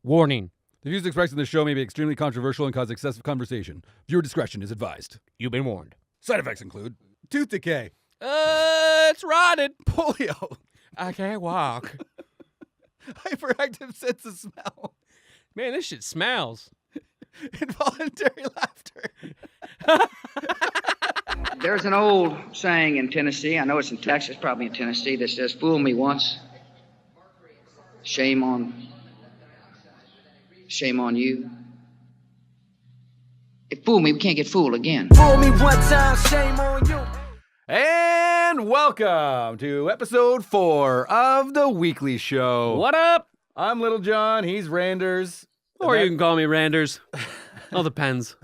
Warning. The views expressed in this show may be extremely controversial and cause excessive conversation. Viewer discretion is advised. You've been warned. Side effects include tooth decay, It's rotted. polio, I can't walk. hyperactive sense of smell, Man, this shit smells. involuntary laughter. There's an old saying in Tennessee, I know it's in Texas, probably in Tennessee, that says, fool me once, shame on you. If fool me, we can't get fooled again. Fool me one time, shame on you. And welcome to episode 4 of the weekly show. What up? I'm Little John. He's Randerz. Or you can call me Randerz. All depends.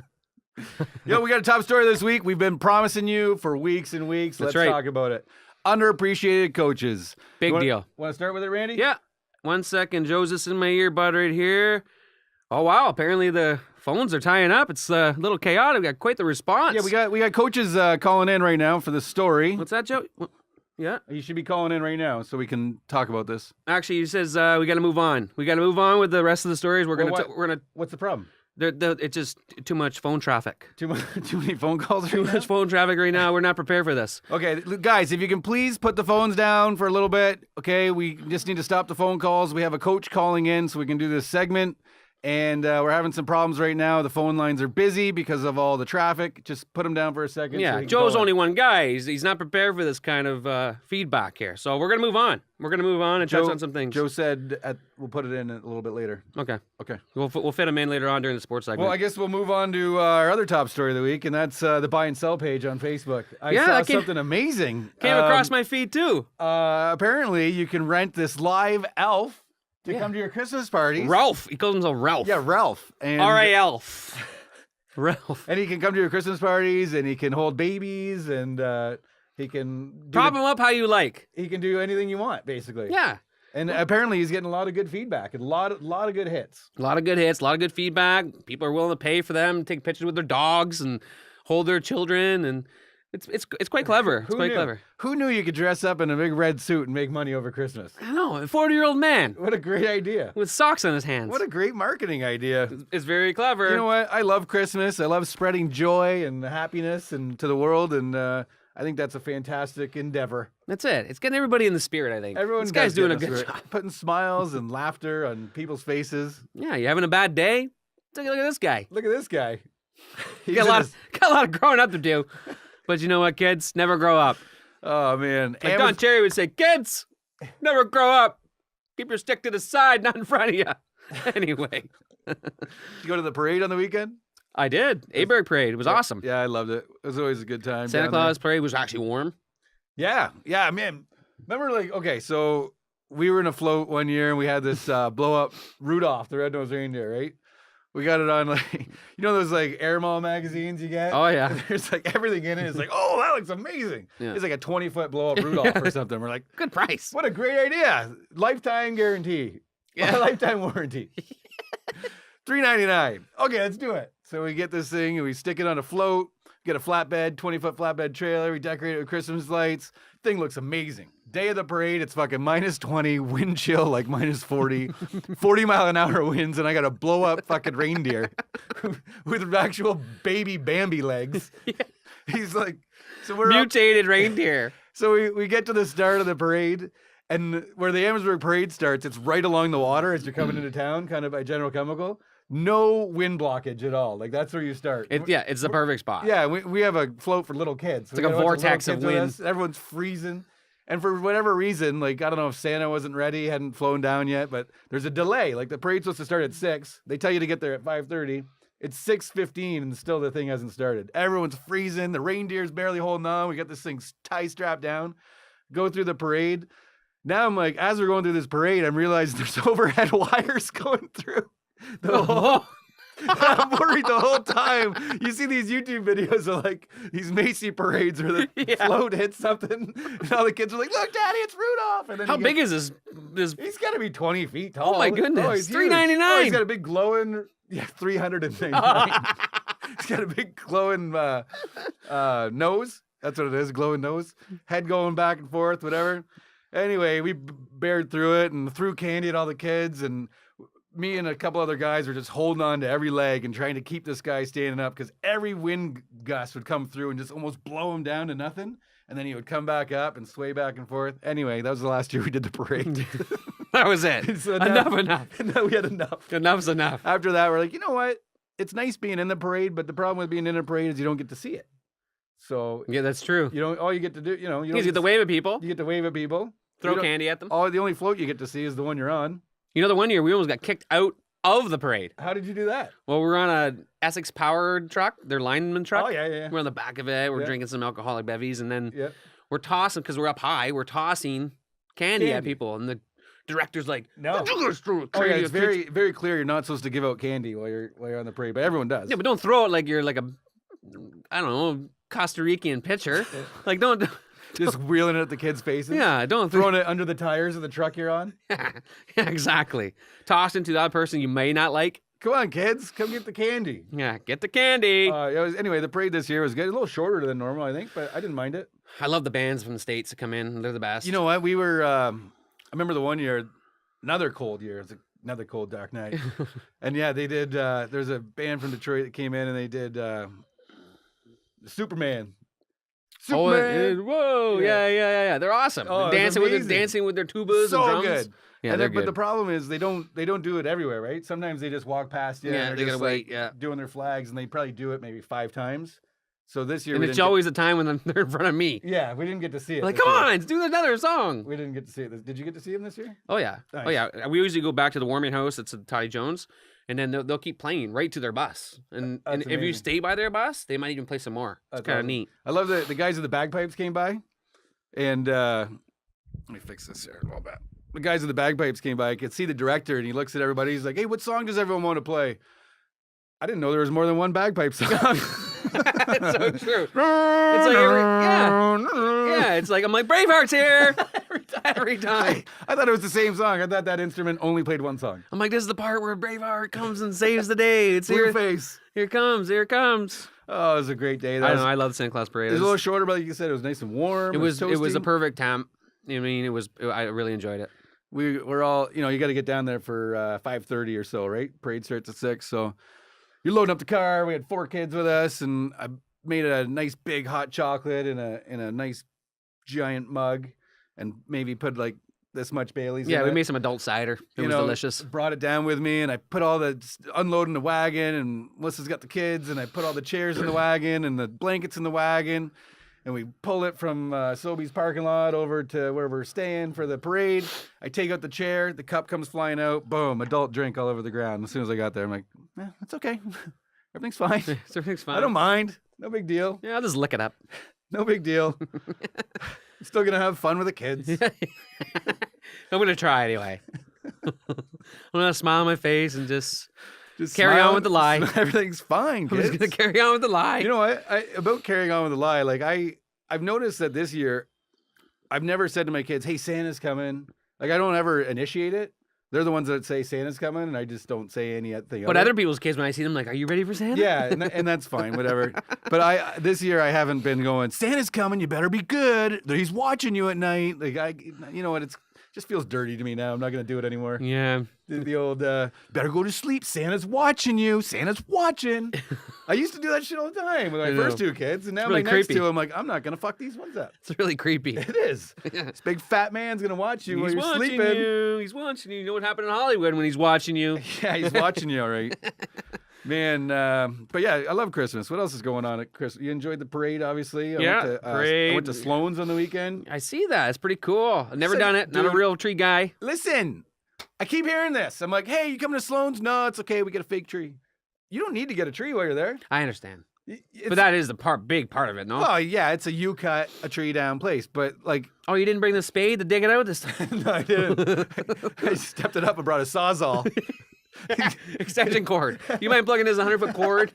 Yo, we got a top story this week. We've been promising you for weeks and weeks. That's Let's right. talk about it. Underappreciated coaches. Big deal. Want to start with it, Randy? Yeah. 1 second. Joe's just in my earbud right here. Oh, wow. Apparently the phones are tying up. It's a little chaotic. We got quite the response. Yeah, we got coaches calling in right now for the story. What's that, Joe? Yeah. You should be calling in right now so we can talk about this. Actually, he says we got to move on. We got to move on with the rest of the stories. We're Well, gonna. What's the problem? It's just too much phone traffic. Too many phone calls Too right much phone traffic right now. We're not prepared for this. now? Okay, guys, if you can please put the phones down for a little bit. Okay, we just need to stop the phone calls. We have a coach calling in so we can do this segment. And we're having some problems right now. The phone lines are busy because of all the traffic. Just put them down for a second. Yeah, so we can Joe's call in. only one guy. He's not prepared for this kind of feedback here. So we're going to move on. We're going to move on and touch on some things. Joe said we'll put it in a little bit later. Okay. Okay. We'll fit him in later on during the sports segment. Well, I guess we'll move on to our other top story of the week, and that's the buy and sell page on Facebook. I Yeah, saw that something amazing. Came across my feed too. Apparently, you can rent this live elf to come to your Christmas parties. Ralph. He calls himself Ralph. Yeah, Ralph. And R-A-L-F. Ralph. And he can come to your Christmas parties, and he can hold babies, and he can Prop him up how you like. He can do anything you want, basically. Yeah. And apparently, he's getting a lot of good feedback and a lot of good hits. A lot of good hits, a lot of good feedback. People are willing to pay for them, take pictures with their dogs and hold their children, and it's quite clever. It's quite clever. Who knew you could dress up in a big red suit and make money over Christmas? I know, a 40-year-old man What a great idea. with socks on his hands. What a great marketing idea. It's very clever. You know what? I love Christmas. I love spreading joy and happiness and to the world, and I think that's a fantastic endeavor. That's it. It's getting everybody in the spirit, I think. Everyone This guy's does doing a get good us job. right. Putting smiles and laughter on people's faces. Yeah, you having a bad day? Take a look at this guy. Look at this guy. He's Got in a lot of growing up to do. But you know what, kids? Never grow up. Oh, man. Like Don Cherry would say, kids, never grow up. Keep your stick to the side, not in front of you. Anyway. You go to the parade on the weekend? I did. Aberg Parade. It was awesome. Yeah, I loved it. It was always a good time. Santa down Claus Parade was actually warm. there. Yeah, man. Remember, so we were in a float one year and we had this blow up Rudolph, the red-nosed reindeer, right? We got it on those Air Mall magazines you get? Oh, yeah. And there's everything in it. It's oh, that looks amazing. Yeah. It's like a 20-foot blow up Rudolph or something. We're like, Good price. what a great idea. Lifetime guarantee. Yeah. Lifetime warranty. $3.99. Okay, let's do it. So we get this thing and we stick it on a float, get a flatbed, 20-foot flatbed trailer. We decorate it with Christmas lights. Thing looks amazing. Day of the parade, it's fucking -20, wind chill -40, 40-mile-an-hour winds, and I got a blow-up fucking reindeer with actual baby Bambi legs. Yeah. He's like, so we're Mutated reindeer. So we get to the start of the parade, and where the Amherstburg parade starts, it's right along the water as you're coming into town, kind of by General Chemical. No wind blockage at all. That's where you start. It's the perfect spot. Yeah, we have a float for little kids. It's like a vortex of wind. Everyone's freezing. And for whatever reason, I don't know if Santa wasn't ready, hadn't flown down yet, but there's a delay. The parade's supposed to start at 6. They tell you to get there at 5:30. It's 6:15 and still the thing hasn't started. Everyone's freezing. The reindeer's barely holding on. We got this thing tie strapped down. Go through the parade. Now I'm as we're going through this parade, I'm realizing there's overhead wires going through. I'm worried the whole time. You see these YouTube videos of these Macy parades where the float hits something, and all the kids are like, "Look, Daddy, it's Rudolph!" And then How big is this? He's got to be 20 feet tall. Oh my goodness! Oh, he's huge. $3.99. Oh, he's got a big glowing. Yeah, 399. He's got a big glowing nose. That's what it is, glowing nose. Head going back and forth, whatever. Anyway, we bared through it and threw candy at all the kids and me and a couple other guys were just holding on to every leg and trying to keep this guy standing up because every wind gust would come through and just almost blow him down to nothing. And then he would come back up and sway back and forth. Anyway, that was the last year we did the parade. That was it. So enough. No, we had enough. Enough's enough. After that, we're like, you know what? It's nice being in the parade, but the problem with being in a parade is you don't get to see it. So Yeah, that's true. you don't. All you get to do, you don't You get to wave at people, You get to wave at people. throw You don't- candy at them. The only float you get to see is the one you're on. You know, the one year we almost got kicked out of the parade. How did you do that? Well, we're on a Essex powered truck, their lineman truck. Oh yeah. We're on the back of it. We're Yeah. drinking some alcoholic bevies, and then Yeah. we're tossing because we're up high. We're tossing candy at Candy. people, and the director's like, No. "You guys throw Oh yeah, candy it's at kids." very, very clear you're not supposed to give out candy while you're on the parade, but everyone does. Yeah, but don't throw it like you're like a, I don't know, Costa Rican pitcher. Like don't. Just wheeling it at the kids' faces. Yeah, don't throw. Throwing it under the tires of the truck you're on. Yeah, exactly. Tossed into the other person you may not like. Come on, kids, come get the candy. Yeah, get the candy. Anyway, the parade this year was good. A little shorter than normal, I think, but I didn't mind it. I love the bands from the States that come in. They're the best. You know what? We were. I remember the one year, another cold year. It was another cold, dark night. And yeah, they did. There's a band from Detroit that came in and they did Superman. Oh, Superman. whoa, yeah. They're awesome. Oh, it was dancing with their tubas so and drums. good. Yeah, And they're then, but the good. problem is they don't do it everywhere, right? Sometimes they just walk past you. Yeah, and they they're gotta just wait, like yeah. doing their flags, and they probably do it maybe 5 times. So this year, And we it's didn't always a time when they're in front of me. yeah, we didn't get to see it. Like, this come year. on, let's do another song. We didn't get to see it. Did you get to see him this year? Oh yeah, Nice. oh yeah. We usually go back to the warming house. It's at Ty Jones, and then they'll keep playing right to their bus. And That's if you amazing. stay by their bus, they might even play some more. It's That's kind of awesome. neat. I love the guys with the bagpipes came by, and let me fix this here a little bit. The guys with the bagpipes came by. I could see the director, and he looks at everybody. He's like, "Hey, what song does everyone want to play?" I didn't know there was more than one bagpipe song. It's so true. It's like yeah. It's like I'm like Braveheart's here every time. I thought it was the same song. I thought that instrument only played one song. I'm like, this is the part where Braveheart comes and saves the day. It's Blue here. face. Here it comes. Here it comes. Oh, it was a great day. I That don't was, know. I love the Santa Claus parade. it was a little shorter, but like you said, it was nice and warm. It was a toasty. perfect temp. I mean, I really enjoyed it. We're all, you got to get down there for 5:30 or so, right? Parade starts at 6, so you're loading up the car. We had 4 kids with us, and I made a nice big hot chocolate in a nice giant mug, and maybe put like this much Bailey's. Yeah, in we it. made some adult cider. It was delicious. Brought it down with me, and I put all the unloading the wagon, and Melissa's got the kids, and I put all the chairs in the wagon and the blankets in the wagon. And we pull it from Sobeys parking lot over to where we're staying for the parade. I take out the chair, the cup comes flying out, boom, adult drink all over the ground. As soon as I got there, I'm like, it's okay. Everything's fine. Everything's fine. I don't mind. No big deal. Yeah, I'll just lick it up. No big deal. Still going to have fun with the kids. I'm gonna try anyway. I'm gonna smile on my face and just Just carry on smile. with the lie. Everything's fine, I'm kids. just gonna carry on with the lie. You know what? About carrying on with the lie, like I've noticed that this year, I've never said to my kids, "Hey, Santa's coming." Like I don't ever initiate it. They're the ones that say Santa's coming, and I just don't say anything. But other people's kids, when I see them, like, are you ready for Santa? Yeah, and that's fine, whatever. But this year I haven't been going. Santa's coming. You better be good. He's watching you at night. Like you know what? It's just feels dirty to me now. I'm not gonna do it anymore. Yeah. The old better go to sleep. Santa's watching you. Santa's watching. I used to do that shit all the time with my I know. first 2 kids, and now really my next creepy. 2, I'm like, I'm not gonna fuck these ones up. It's really creepy. It is. This big fat man's gonna watch you while He's you're watching sleeping. you. He's watching you. You know what happened in Hollywood when he's watching you? Yeah, he's watching you, all right. Man, but yeah, I love Christmas. What else is going on at Christmas? You enjoyed the parade, obviously. Yeah, I parade. went to Sloan's on the weekend. I see that. It's pretty cool. I've never Said- done it. Not a dude. real tree guy. Listen, I keep hearing this. I'm like, hey, you coming to Sloan's? No, it's okay. We get a fake tree. You don't need to get a tree while you're there. I understand. It's- But that is the big part of it, no? Oh yeah, it's a you cut a tree down place, but like, Oh, you didn't bring the spade to dig it out this time? no, I didn't. I stepped it up and brought a sawzall. Extension cord. You mind plugging this 100-foot cord?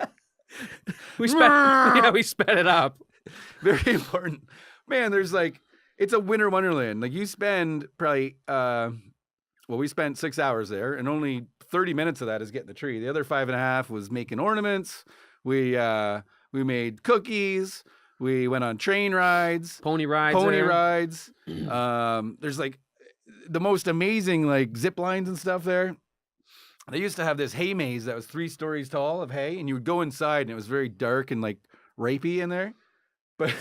We sped it up. Very important, man. There's like, it's a winter wonderland. Like you spend probably, we spent 6 hours there, and only 30 minutes of that is getting the tree. The other 5.5 was making ornaments. We made cookies. We went on train rides. Pony rides. Pony there. rides. There's like the most amazing like zip lines and stuff there. They used to have this hay maze that was 3 stories tall of hay, and you would go inside, and it was very dark and like rapey in there. But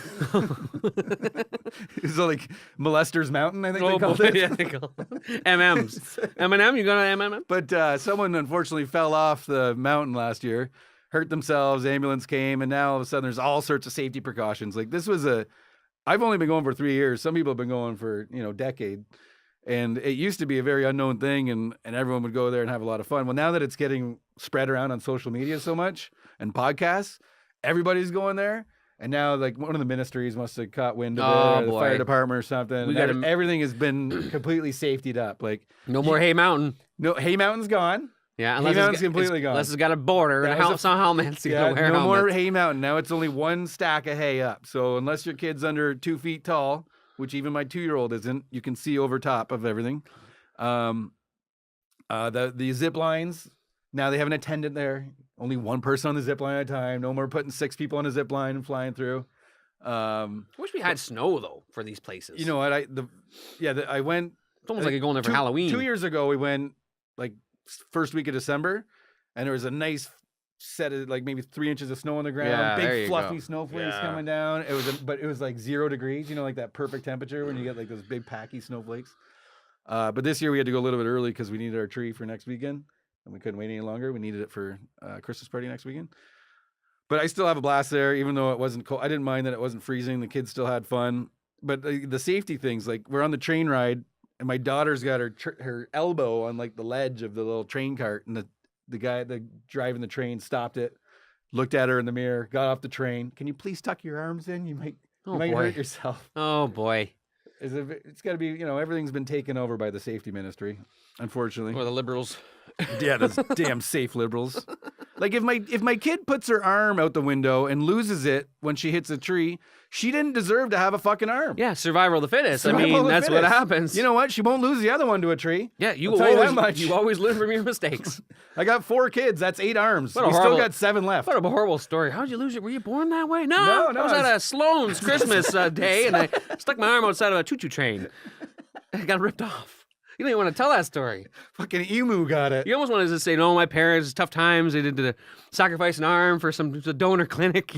it was like Molester's Mountain, I think they called it. Yeah, they call it. MMs. M&M, you going to M&M? But someone unfortunately fell off the mountain last year, hurt themselves, ambulance came, and now all of a sudden there's all sorts of safety precautions. Like this was I've only been going for 3 years. Some people have been going for, decade. And it used to be a very unknown thing, and everyone would go there and have a lot of fun. Well, now that it's getting spread around on social media so much and podcasts, everybody's going there. And now, like, one of the ministries must have caught wind of it, or the fire department or something. Everything has been completely safetied up. Like no more Hay Mountain. No, Hay Mountain's gone. Yeah, Hay Mountain's completely gone. Unless it's got a border and some helmets. No more Hay Mountain. Now it's only one stack of hay up. So unless your kid's under 2 feet tall, which even my 2-year-old isn't, you can see over top of everything. The zip lines, now they have an attendant there. Only one person on the zip line at a time. No more putting 6 people on a zip line and flying through. I wish we had snow though for these places. You know what? I went. It's almost like you're going there for Halloween. 2 years ago, we went like first week of December, and there was a nice set of like maybe 3 inches of snow on the ground. Yeah, big fluffy snowflakes coming down. But it was like 0 degrees. Like that perfect temperature when you get like those big packy snowflakes. But this year we had to go a little bit early because we needed our tree for next weekend. And we couldn't wait any longer. We needed it for Christmas party next weekend. But I still have a blast there, even though it wasn't cold. I didn't mind that it wasn't freezing. The kids still had fun. But the safety things, like we're on the train ride, and my daughter's got her elbow on like the ledge of the little train cart, and the guy driving the train stopped it, looked at her in the mirror, got off the train. Can you please tuck your arms in? You might hurt yourself. Oh boy. It's got to be, everything's been taken over by the safety ministry, unfortunately. Or the liberals. Yeah, those damn safe liberals. Like if my kid puts her arm out the window and loses it when she hits a tree, she didn't deserve to have a fucking arm. Yeah, survival of the fittest. That's what happens. You know what? She won't lose the other one to a tree. Yeah, you always learn from your mistakes. I got 4 kids. That's 8 arms. We still got 7 left. What a horrible story. How'd you lose it? Were you born that way? No. I was at a Sloan's Christmas day, and I stuck my arm outside of a choo-choo train. I got ripped off. You don't even want to tell that story. Fucking emu got it. You almost wanted to say, no, my parents, tough times. They did sacrifice an arm for some donor clinic,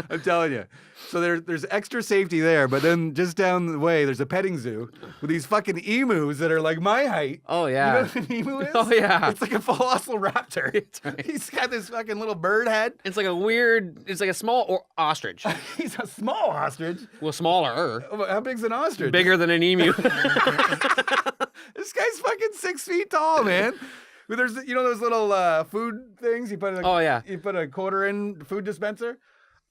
I'm telling you. So there's extra safety there, but then just down the way, there's a petting zoo with these fucking emus that are like my height. Oh, yeah. You know what an emu is? Oh, yeah. It's like a colossal raptor. That's right. He's got this fucking little bird head. It's like a small ostrich. He's a small ostrich. Well, smaller. How big's an ostrich? Bigger than an emu. This guy's fucking 6 feet tall, man. But there's, those little food things you put in. You put a quarter in food dispenser.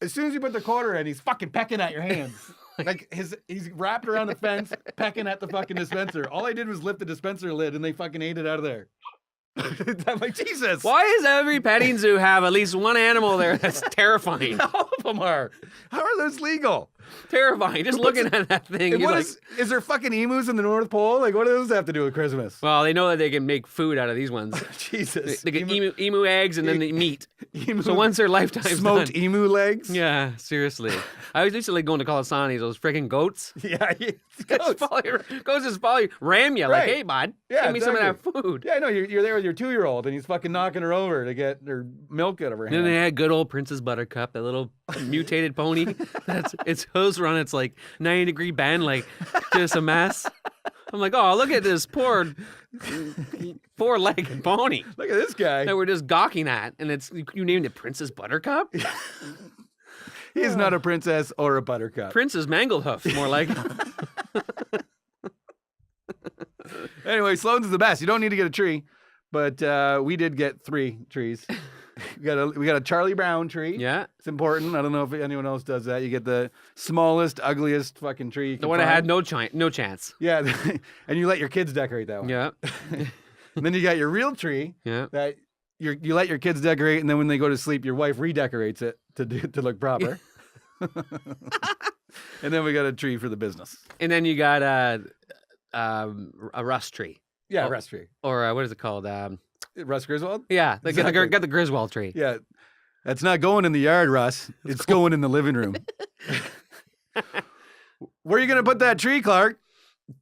As soon as you put the quarter in, he's fucking pecking at your hands. Like he's wrapped around the fence, pecking at the fucking dispenser. All I did was lift the dispenser lid, and they fucking ate it out of there. I'm like, Jesus. Why does every petting zoo have at least one animal there that's terrifying? All of them are. How are those legal? Terrifying. Just looking at that thing. Is there fucking emus in the North Pole? Like, what do those have to do with Christmas? Well, they know that they can make food out of these ones. Jesus. They get emu eggs and then the meat. So once their lifetime's smoked done. emu legs? Yeah, seriously. I always used to like going to Colasani's, those freaking goats. Yeah, goats just follow you, ram you, like, hey, bud, give me some of that food. Yeah, I know, you're there with your 2-year-old, and he's fucking knocking her over to get her milk out of her hand. Then they had good old Princess Buttercup, that little mutated pony. Its hose run, it's like 90-degree bend, like just a mess. I'm like, oh, look at this poor 4-legged pony. Look at this guy. That we're just gawking at, and you named it Princess Buttercup? He's not a princess or a buttercup. Princess Manglehoof, more like. Anyway, Sloan's is the best. You don't need to get a tree, but we did get 3 trees. We got a Charlie Brown tree. Yeah. It's important. I don't know if anyone else does that. You get the smallest, ugliest fucking tree you can The one find. that had no chance. Yeah, and you let your kids decorate that one. Yeah. And then you got your real tree. Yeah. That you let your kids decorate, and then when they go to sleep, your wife redecorates it to look proper. And then we got a tree for the business. And then you got a rust tree. Yeah, rust tree. Or what is it called? Russ Griswold? Yeah, Exactly. got the Griswold tree. Yeah. That's not going in the yard, Russ. It's going in the living room. Where are you going to put that tree, Clark?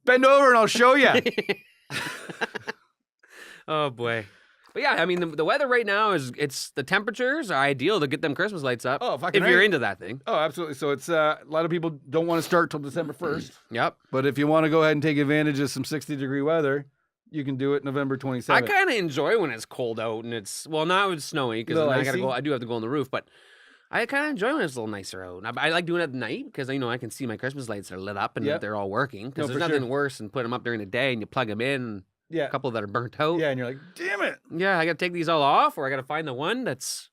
Bend over and I'll show you. Oh, boy. But yeah, I mean, the weather right now the temperatures are ideal to get them Christmas lights up. Oh, fucking if you're right. into that thing. Oh, absolutely. So it's a lot of people don't want to start till December 1st. Yep. But if you want to go ahead and take advantage of some 60-degree weather, you can do it November 27th. I kind of enjoy when it's cold out and now it's snowy because I do have to go on the roof, but I kind of enjoy when it's a little nicer out. I like doing it at night because I can see my Christmas lights are lit up and they're all working. Because there's nothing worse than putting them up during the day and you plug them in. Yeah. A couple that are burnt out. Yeah, and you're like, damn it. Yeah, I got to take these all off, or I got to find the one that's.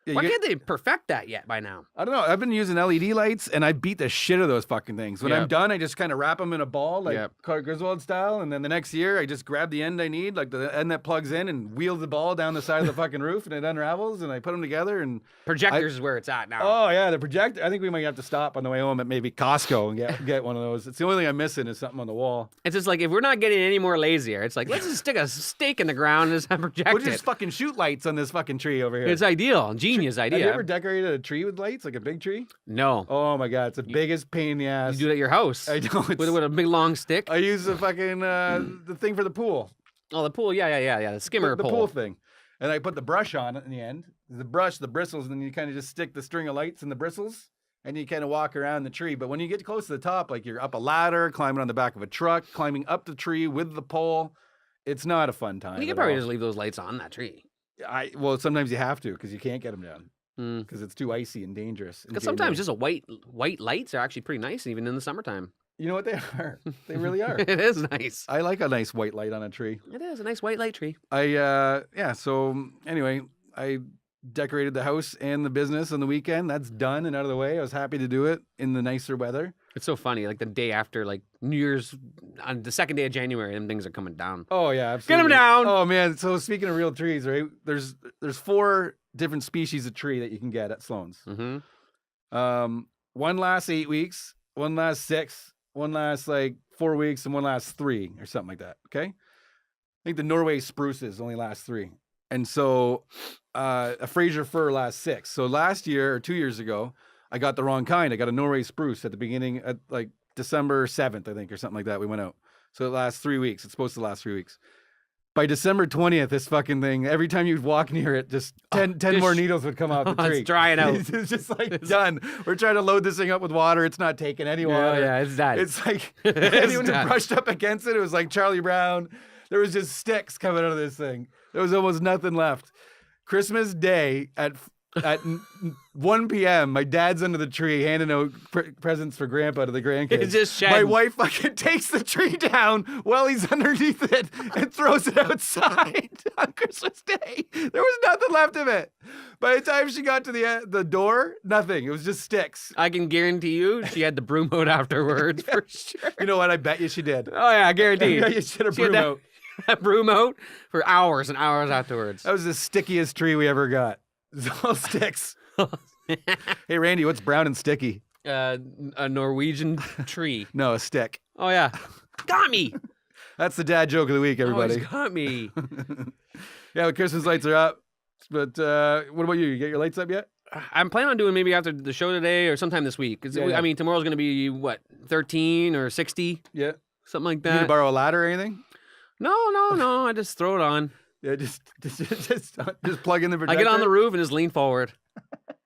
Yeah, why can't they perfect that yet by now? I don't know. I've been using LED lights, and I beat the shit out of those fucking things. When I'm done, I just kind of wrap them in a ball, like Clark Griswold style, and then the next year, I just grab the end I need, like the end that plugs in, and wheel the ball down the side of the fucking roof, and it unravels, and I put them together, and... Projectors is where it's at now. Oh, yeah, the projector. I think we might have to stop on the way home at maybe Costco and get one of those. It's the only thing I'm missing is something on the wall. It's just like, if we're not getting any more lazier, it's like, let's just stick a stake in the ground and just project We'll just fucking shoot lights on this fucking tree over here. It's ideal. Genius idea. Have you ever decorated a tree with lights, like a big tree? No. Oh my god, it's the biggest pain in the ass. You do it at your house. I know. With a big long stick. I use the fucking the thing for the pool. Oh, the pool. Yeah. The skimmer the pole. pool thing, and I put the brush on it in the end. The brush, the bristles, and then you kind of just stick the string of lights in the bristles, and you kind of walk around the tree. But when you get close to the top, like you're up a ladder, climbing on the back of a truck, climbing up the tree with the pole, it's not a fun time. You can probably just leave those lights on that tree. Well, sometimes you have to because you can't get them down. Because it's too icy and dangerous. Because sometimes just a white lights are actually pretty nice, even in the summertime. You know what they are? They really are. It is nice. I like a nice white light on a tree. It is a nice white light tree. So anyway, I decorated the house and the business on the weekend. That's done and out of the way. I was happy to do it in the nicer weather. It's so funny. Like the day after, like New Year's, on the second day of January, them things are coming down. Oh yeah, absolutely. Get them down. Oh man. So speaking of real trees, right? There's 4 different species of tree that you can get at Sloan's. Mm-hmm. One lasts 8 weeks, one lasts 6, one lasts like 4 weeks, and one lasts 3 or something like that. Okay. I think the Norway spruces only last 3. And so a Fraser fir lasts 6. So last year or 2 years ago, I got the wrong kind. I got a Norway spruce at the beginning at like December 7th, I think, or something like that. We went out. So it lasts 3 weeks. It's supposed to last 3 weeks. By December 20th, this fucking thing, every time you'd walk near it, just 10 more needles would come off the tree. It's drying out. It's just like done. We're trying to load this thing up with water. It's not taking any water. Yeah, it's done. It's like anyone who brushed up against it, it was like Charlie Brown. There was just sticks coming out of this thing. There was almost nothing left. Christmas Day at 1 p.m., my dad's under the tree handing out presents for Grandpa to the grandkids. It's just shedding. My wife fucking takes the tree down while he's underneath it and throws it outside on Christmas Day. There was nothing left of it. By the time she got to the door, nothing. It was just sticks. I can guarantee you she had the broom out afterwards for sure. You know what? I bet you she did. Oh, yeah, I guarantee. I bet you she had a broom out. That broom out for hours and hours afterwards. That was the stickiest tree we ever got. It's all sticks. Hey, Randy, what's brown and sticky? A Norwegian tree. No, a stick. Oh, yeah. Got me. That's the dad joke of the week, everybody. Oh, got me. Yeah, the Christmas lights are up. But what about you? You get your lights up yet? I'm planning on doing maybe after the show today or sometime this week. Yeah. I mean, tomorrow's going to be, 13 or 60? Yeah. Something like You need that. to borrow a ladder or anything? No. I just throw it on. Yeah, just plug in the projector. I get on the roof and just lean forward.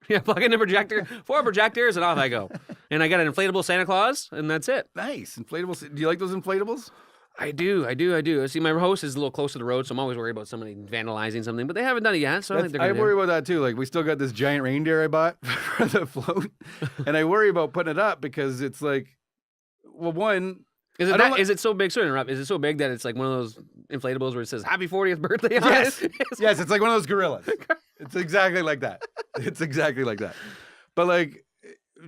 Yeah, plug in the projector, 4 projectors, and off I go. And I got an inflatable Santa Claus, and that's it. Nice. Inflatables. Do you like those inflatables? I do. See, my house is a little close to the road, so I'm always worried about somebody vandalizing something, but they haven't done it yet, so I think they're I going to worry about that too. Like, we still got this giant reindeer I bought for the float, and I worry about putting it up because it's like, well, one... Is it so big? Sorry to interrupt. Is it so big that it's like one of those inflatables where it says "Happy 40th birthday" on it? Yes, it's like one of those gorillas. It's exactly like that. It's exactly like that. But like,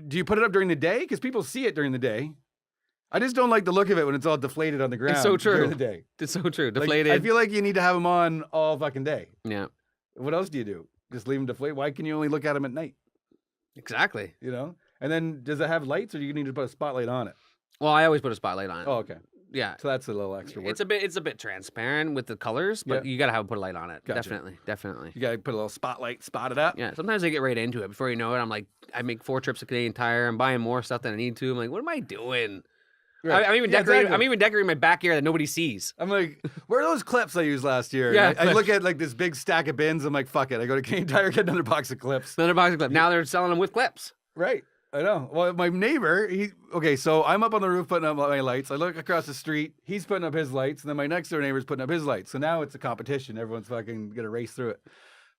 do you put it up during the day? Because people see it during the day. I just don't like the look of it when it's all deflated on the ground. It's so true. During the day. It's so true. Like, Deflated. I feel like you need to have them on all fucking day. Yeah. What else do you do? Just leave them deflate? Why can you only look at them at night? Exactly. You know? And then does it have lights, or do you need to put a spotlight on it? Well, I always put a spotlight on it. Oh, okay. Yeah. So that's a little extra work. It's a bit transparent with the colors, but you gotta put a light on it. Gotcha. Definitely. You gotta put a little spotlight, spot it up. Yeah. Sometimes I get right into it. Before you know it, I'm like, I make 4 trips to Canadian Tire. I'm buying more stuff than I need to. I'm like, what am I doing? Right. I'm even Yeah, decorating. exactly. I'm even decorating my backyard that nobody sees. I'm like, where are those clips I used last year? Yeah, I look at like this big stack of bins. I'm like, fuck it. I go to Canadian Tire, get another box of clips. Another box of clips. Now they're selling them with clips. Right. I know. Well, my neighbor, so I'm up on the roof putting up my lights. I look across the street. He's putting up his lights. And then my next door neighbor's putting up his lights. So now it's a competition. Everyone's fucking going to race through it.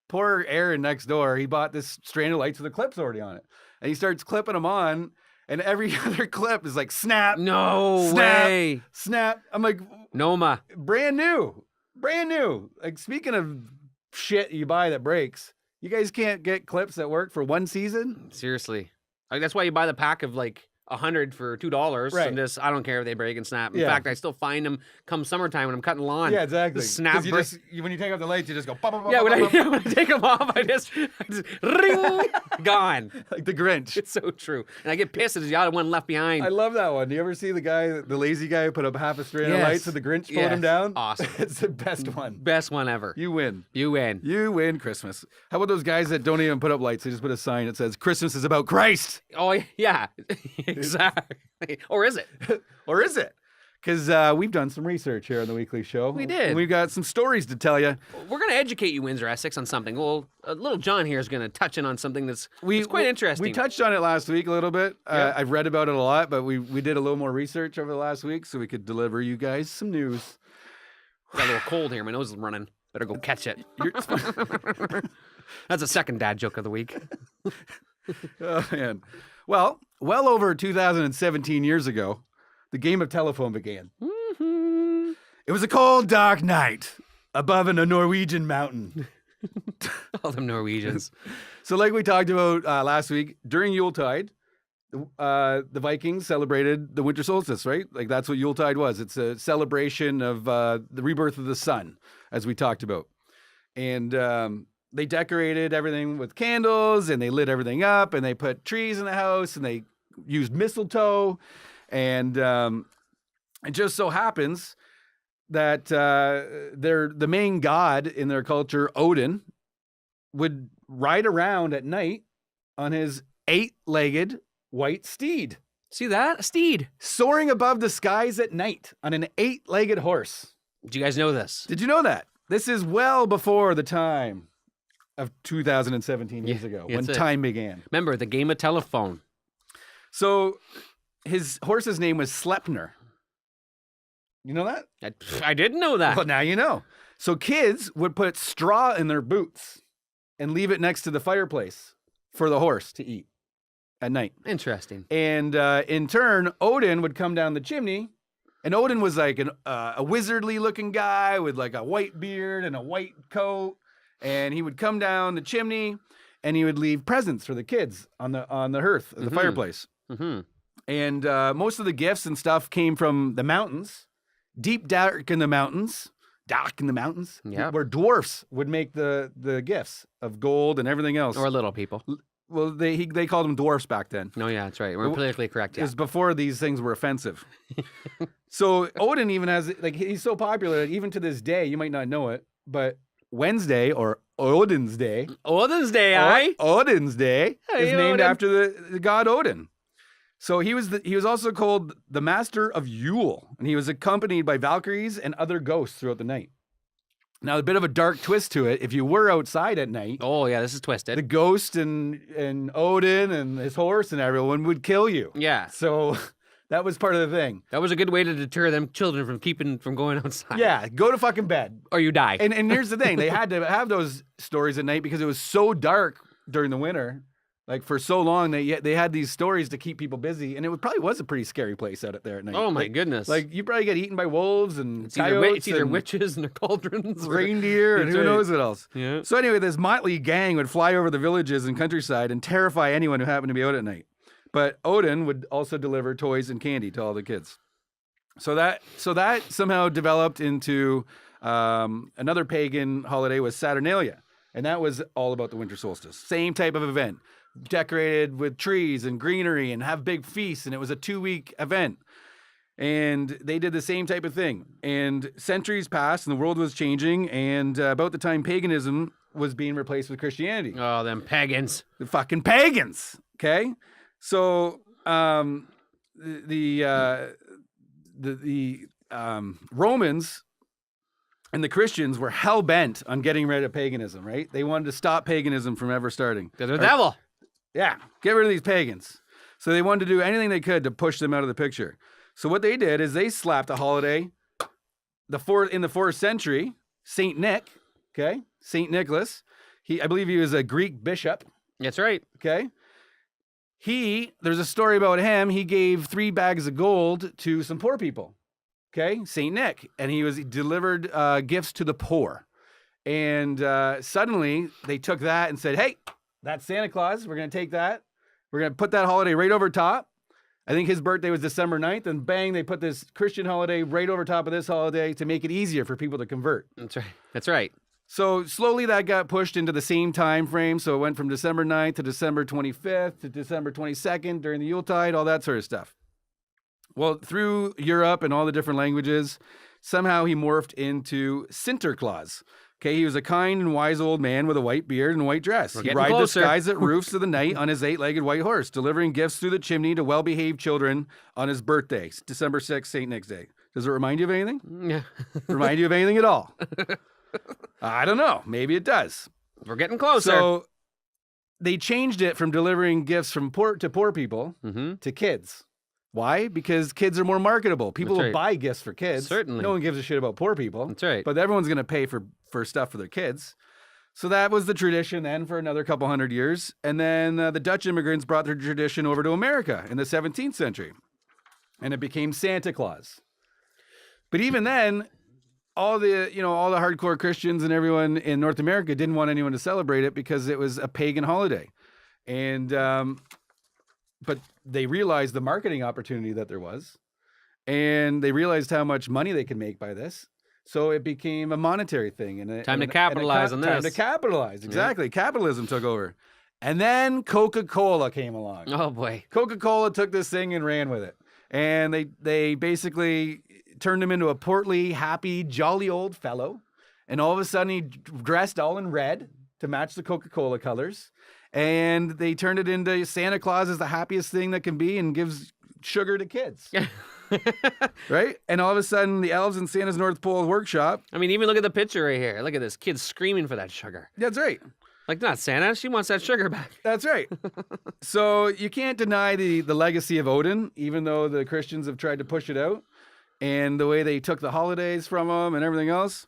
Poor Aaron next door, he bought this strand of lights with the clips already on it. And he starts clipping them on. And every other clip is like, snap. No snap, way. Snap. I'm like, Noma. brand new. Brand new. Like, speaking of shit you buy that breaks, you guys can't get clips that work for one season? Seriously. Like, that's why you buy the pack of like 100 for $2. Right. And just, I don't care if they break and snap. In Yeah. fact, I still find them come summertime when I'm cutting lawn. Yeah, exactly. The snap. When you take off the lights, you just go. Pop, pop, pop, Yeah, pop, pop, pop. when I take them off, I just ring, gone. Like the Grinch. It's so true. And I get pissed that there's the other one left behind. I love that one. Do you ever see the lazy guy who put up half a strand of Yes. lights and the Grinch pulled him Yes. down? Awesome. It's the best one. Best one ever. You win. You win. You win Christmas. How about those guys that don't even put up lights? They just put a sign that says Christmas is about Christ. Oh, yeah. Exactly. Or is it? Or is it? Because we've done some research here on the weekly show. We did. And we've got some stories to tell you. We're going to educate you, Windsor Essex, on something. Well, Little John here is going to touch in on something that's quite interesting. We touched on it last week a little bit. Yeah. I've read about it a lot, but we did a little more research over the last week so we could deliver you guys some news. Got a little cold here. My nose is running. Better go catch it. You're- That's a second dad joke of the week. Oh, man. Well over 2017 years ago, the game of telephone began. Mm-hmm. It was a cold, dark night above a Norwegian mountain. All them Norwegians. So like we talked about last week, during Yuletide, the Vikings celebrated the winter solstice, right? Like that's what Yuletide was. It's a celebration of the rebirth of the sun, as we talked about. And they decorated everything with candles and they lit everything up and they put trees in the house and they used mistletoe. And it just so happens that the main god in their culture, Odin, would ride around at night on his 8-legged white steed. See that? A steed. Soaring above the skies at night on an 8-legged horse. Do you guys know this? Did you know that? This is well before the time of 2017 years ago, when time began. Remember, the game of telephone. So his horse's name was Sleipnir. You know that? I didn't know that. Well, now you know. So kids would put straw in their boots and leave it next to the fireplace for the horse to eat at night. Interesting. And in turn, Odin would come down the chimney. And Odin was like a wizardly looking guy with like a white beard and a white coat. And he would come down the chimney and he would leave presents for the kids on the hearth of the fireplace. Mm-hmm. And most of the gifts and stuff came from the mountains, deep dark in the mountains, Yep. where dwarfs would make the gifts of gold and everything else. Or little people. Well, they called them dwarfs back then. No, yeah, that's right. We're politically correct. It Yeah. was before these things were offensive. So Odin even has, like, he's so popular that even to this day, you might not know it, but Wednesday or Odin's Day. Odin's Day, aye? Odin's Day Hey, is named Odin. after the god Odin. So he was also called the Master of Yule, and he was accompanied by Valkyries and other ghosts throughout the night. Now, a bit of a dark twist to it. If you were outside at night, Oh, yeah, this is twisted. the ghost and Odin and his horse and everyone would kill you. Yeah. So that was part of the thing. That was a good way to deter them children from going outside. Yeah, go to fucking bed. Or you die. And here's the thing. They had to have those stories at night because it was so dark during the winter. Like for so long, they had these stories to keep people busy, and it probably was a pretty scary place out there at night. Oh my goodness! Like you probably get eaten by wolves and it's coyotes, either and witches and their cauldrons, reindeer, and That's who right. knows what else. Yeah. So anyway, this motley gang would fly over the villages and countryside and terrify anyone who happened to be out at night. But Odin would also deliver toys and candy to all the kids. So that somehow developed into another pagan holiday was Saturnalia, and that was all about the winter solstice. Same type of event. Decorated with trees and greenery and have big feasts, and it was a 2-week event. And they did the same type of thing. And centuries passed and the world was changing, and about the time paganism was being replaced with Christianity. Oh, them pagans. The fucking pagans, okay? So the the Romans and the Christians were hell bent on getting rid of paganism, right? They wanted to stop paganism from ever starting. They're the devil. Yeah, get rid of these pagans. So they wanted to do anything they could to push them out of the picture. So what they did is they slapped a holiday in the 4th century, Saint Nick, okay? Saint Nicholas. I believe he was a Greek bishop. That's right. Okay. There's a story about him. He gave 3 bags of gold to some poor people. Okay, Saint Nick, and he delivered gifts to the poor, and suddenly they took that and said, "Hey, that's Santa Claus. We're going to take that. We're going to put that holiday right over top." I think his birthday was December 9th, and bang, they put this Christian holiday right over top of this holiday to make it easier for people to convert. That's right. That's right. So slowly that got pushed into the same time frame. So it went from December 9th to December 25th to December 22nd during the Yuletide, all that sort of stuff. Well, through Europe and all the different languages, somehow he morphed into Sinterklaas. Okay, he was a kind and wise old man with a white beard and a white dress. He ride the skies at roofs of the night on his 8-legged white horse, delivering gifts through the chimney to well-behaved children on his birthday, December 6th, St. Nick's Day. Does it remind you of anything? Yeah. Remind you of anything at all? I don't know. Maybe it does. We're getting closer. So they changed it from delivering gifts from poor people to kids. Why? Because kids are more marketable. People will buy gifts for kids. Certainly. No one gives a shit about poor people. That's right. But everyone's going to pay for stuff for their kids. So that was the tradition then for another couple hundred years. And then the Dutch immigrants brought their tradition over to America in the 17th century. And it became Santa Claus. But even then, all the hardcore Christians and everyone in North America didn't want anyone to celebrate it because it was a pagan holiday. And but they realized the marketing opportunity that there was, and they realized how much money they could make by this. So it became a monetary thing. And time to capitalize on this. Time to capitalize, exactly. Yeah. Capitalism took over. And then Coca-Cola came along. Oh, boy. Coca-Cola took this thing and ran with it. And they basically turned him into a portly, happy, jolly old fellow. And all of a sudden, he dressed all in red to match the Coca-Cola colors. And they turned it into Santa Claus is the happiest thing that can be and gives sugar to kids. Right? And all of a sudden, the elves in Santa's North Pole workshop. I mean, even look at the picture right here. Look at this kid screaming for that sugar. That's right. Like, not Santa. She wants that sugar back. That's right. So you can't deny the legacy of Odin, even though the Christians have tried to push it out. And the way they took the holidays from them and everything else.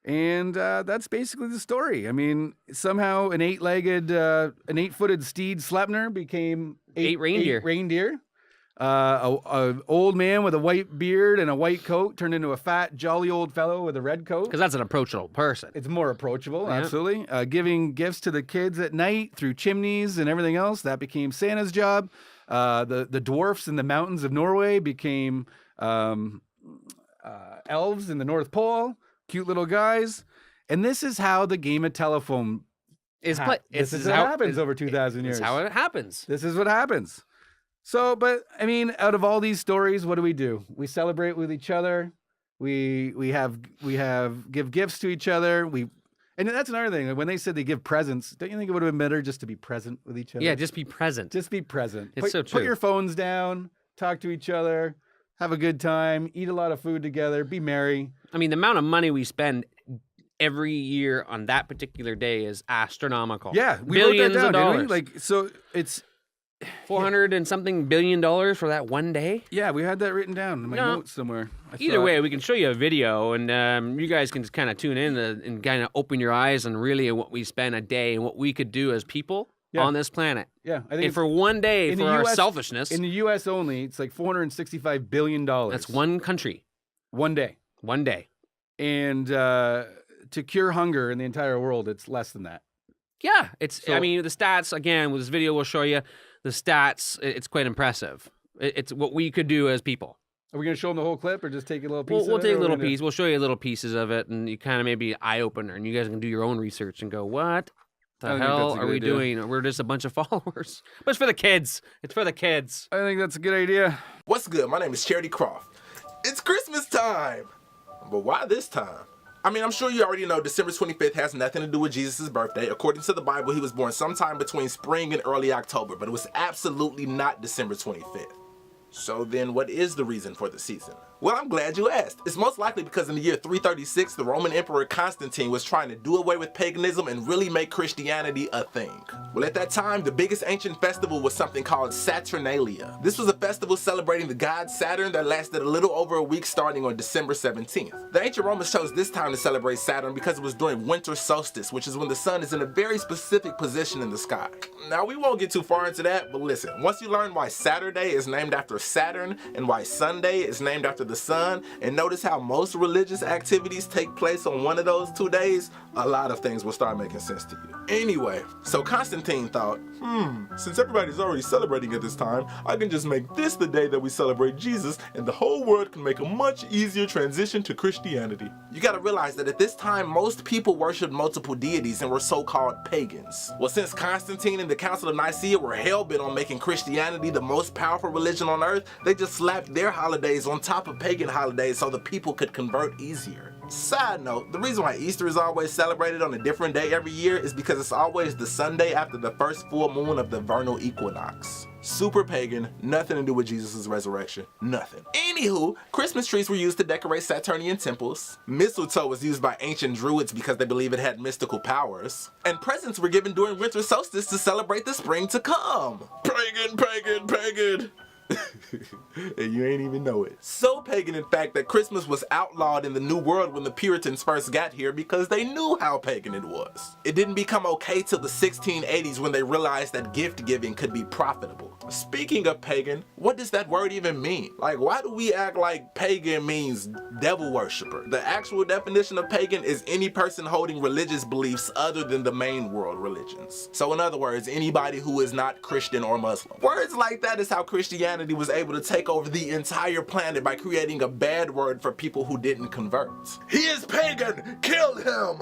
And that's basically the story. I mean, somehow an 8-footed steed Sleipnir became eight reindeer. A old man with a white beard and a white coat turned into a fat, jolly old fellow with a red coat. Because that's an approachable person. It's more approachable, absolutely. Giving gifts to the kids at night through chimneys and everything else. That became Santa's job. The dwarfs in the mountains of Norway became elves in the North Pole. Cute little guys. And this is how the game of telephone This is what happens over 2,000 years. This is how it happens. This is what happens. So, but I mean, out of all these stories, what do? We celebrate with each other. We give gifts to each other. And that's another thing. When they said they give presents, don't you think it would have been better just to be present with each other? Yeah, just be present. Just be present. It's so true. Put your phones down, talk to each other, have a good time, eat a lot of food together, be merry. I mean, the amount of money we spend every year on that particular day is astronomical. Yeah, we billions wrote that down, of dollars. didn't we? Like, so it's $400 and something billion for that one day. Yeah, we had that written down in my notes somewhere. Either way, we can show you a video, and you guys can just kind of tune in and kind of open your eyes on really what we spend a day and what we could do as people on this planet. Yeah, I think for one day, for our selfishness. In the U.S. only, it's like $465 billion. That's one country. One day. One day. And to cure hunger in the entire world, it's less than that. Yeah, I mean, the stats, again, with this video we'll show you, the stats, it's quite impressive. It's what we could do as people. Are we going to show them the whole clip or just take a little piece of it? We'll take a little piece. We'll show you little pieces of it, and you kind of maybe eye-opener, and you guys can do your own research and go, what the hell are we doing? We're just a bunch of followers. But it's for the kids. It's for the kids. I think that's a good idea. What's good? My name is Charity Croft. It's Christmas time. But why this time? I mean, I'm sure you already know December 25th has nothing to do with Jesus' birthday. According to the Bible, he was born sometime between spring and early October, but it was absolutely not December 25th. So then what is the reason for the season? Well, I'm glad you asked. It's most likely because in the year 336, the Roman Emperor Constantine was trying to do away with paganism and really make Christianity a thing. Well, at that time, the biggest ancient festival was something called Saturnalia. This was a festival celebrating the god Saturn that lasted a little over a week starting on December 17th. The ancient Romans chose this time to celebrate Saturn because it was during winter solstice, which is when the sun is in a very specific position in the sky. Now, we won't get too far into that, but listen, once you learn why Saturday is named after Saturn and why Sunday is named after the sun, and notice how most religious activities take place on one of those 2 days, a lot of things will start making sense to you. Anyway, so Constantine thought, since everybody's already celebrating at this time, I can just make this the day that we celebrate Jesus, and the whole world can make a much easier transition to Christianity. You gotta realize that at this time, most people worshiped multiple deities and were so-called pagans. Well, since Constantine and the Council of Nicaea were hell-bent on making Christianity the most powerful religion on earth, they just slapped their holidays on top of pagan holidays so the people could convert easier. Side note, the reason why Easter is always celebrated on a different day every year is because it's always the Sunday after the first full moon of the vernal equinox. Super pagan, nothing to do with Jesus' resurrection, nothing. Anywho, Christmas trees were used to decorate Saturnian temples. Mistletoe was used by ancient druids because they believe it had mystical powers. And presents were given during winter solstice to celebrate the spring to come. Pagan, pagan, pagan. And you ain't even know it. So pagan, in fact, that Christmas was outlawed in the New World when the Puritans first got here because they knew how pagan it was. It didn't become okay till the 1680s when they realized that gift giving could be profitable. Speaking of pagan, what does that word even mean? Like, why do we act like pagan means devil worshiper? The actual definition of pagan is any person holding religious beliefs other than the main world religions. So in other words, anybody who is not Christian or Muslim. Words like that is how Christianity was able to take over the entire planet by creating a bad word for people who didn't convert. He is pagan! Kill him!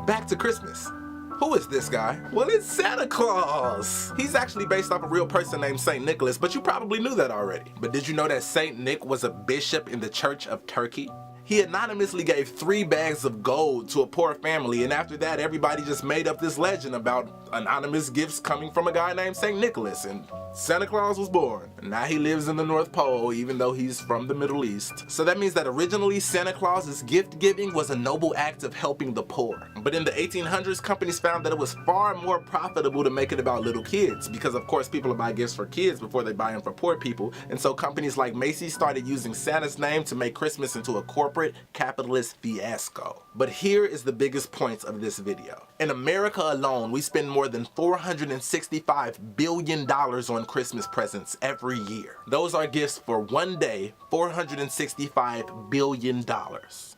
Back to Christmas. Who is this guy? Well, it's Santa Claus. He's actually based off a real person named St. Nicholas, but you probably knew that already. But did you know that St. Nick was a bishop in the Church of Turkey? He anonymously gave 3 bags of gold to a poor family, and after that, everybody just made up this legend about anonymous gifts coming from a guy named St. Nicholas, and Santa Claus was born. And now he lives in the North Pole, even though he's from the Middle East. So that means that originally Santa Claus's gift giving was a noble act of helping the poor. But in the 1800s, companies found that it was far more profitable to make it about little kids, because of course people buy gifts for kids before they buy them for poor people. And so companies like Macy's started using Santa's name to make Christmas into a corporate capitalist fiasco. But here is the biggest point of this video. In America alone, we spend more than $465 billion on Christmas presents every year. Those are gifts for one day, $465 billion.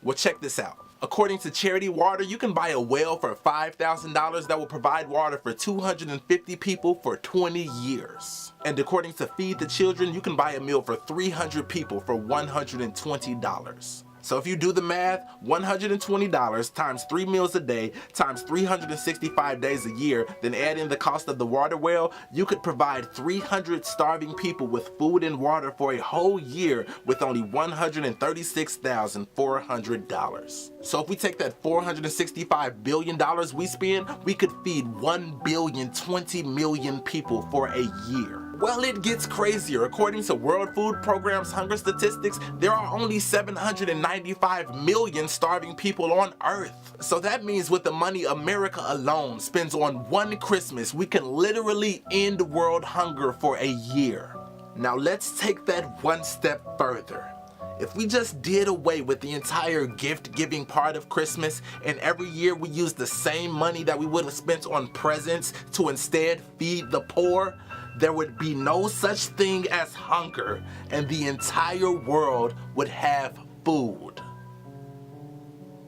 Well, check this out. According to Charity Water, you can buy a well for $5,000 that will provide water for 250 people for 20 years. And according to Feed the Children, you can buy a meal for 300 people for $120. So if you do the math, $120 times 3 meals a day times 365 days a year, then add in the cost of the water well, you could provide 300 starving people with food and water for a whole year with only $136,400. So if we take that $465 billion we spend, we could feed 1,020,000,000 people for a year. Well, it gets crazier. According to World Food Program's hunger statistics, there are only 795 million starving people on Earth. So that means with the money America alone spends on one Christmas, we can literally end world hunger for a year. Now let's take that one step further. If we just did away with the entire gift-giving part of Christmas, and every year we use the same money that we would have spent on presents to instead feed the poor, there would be no such thing as hunger, and the entire world would have food.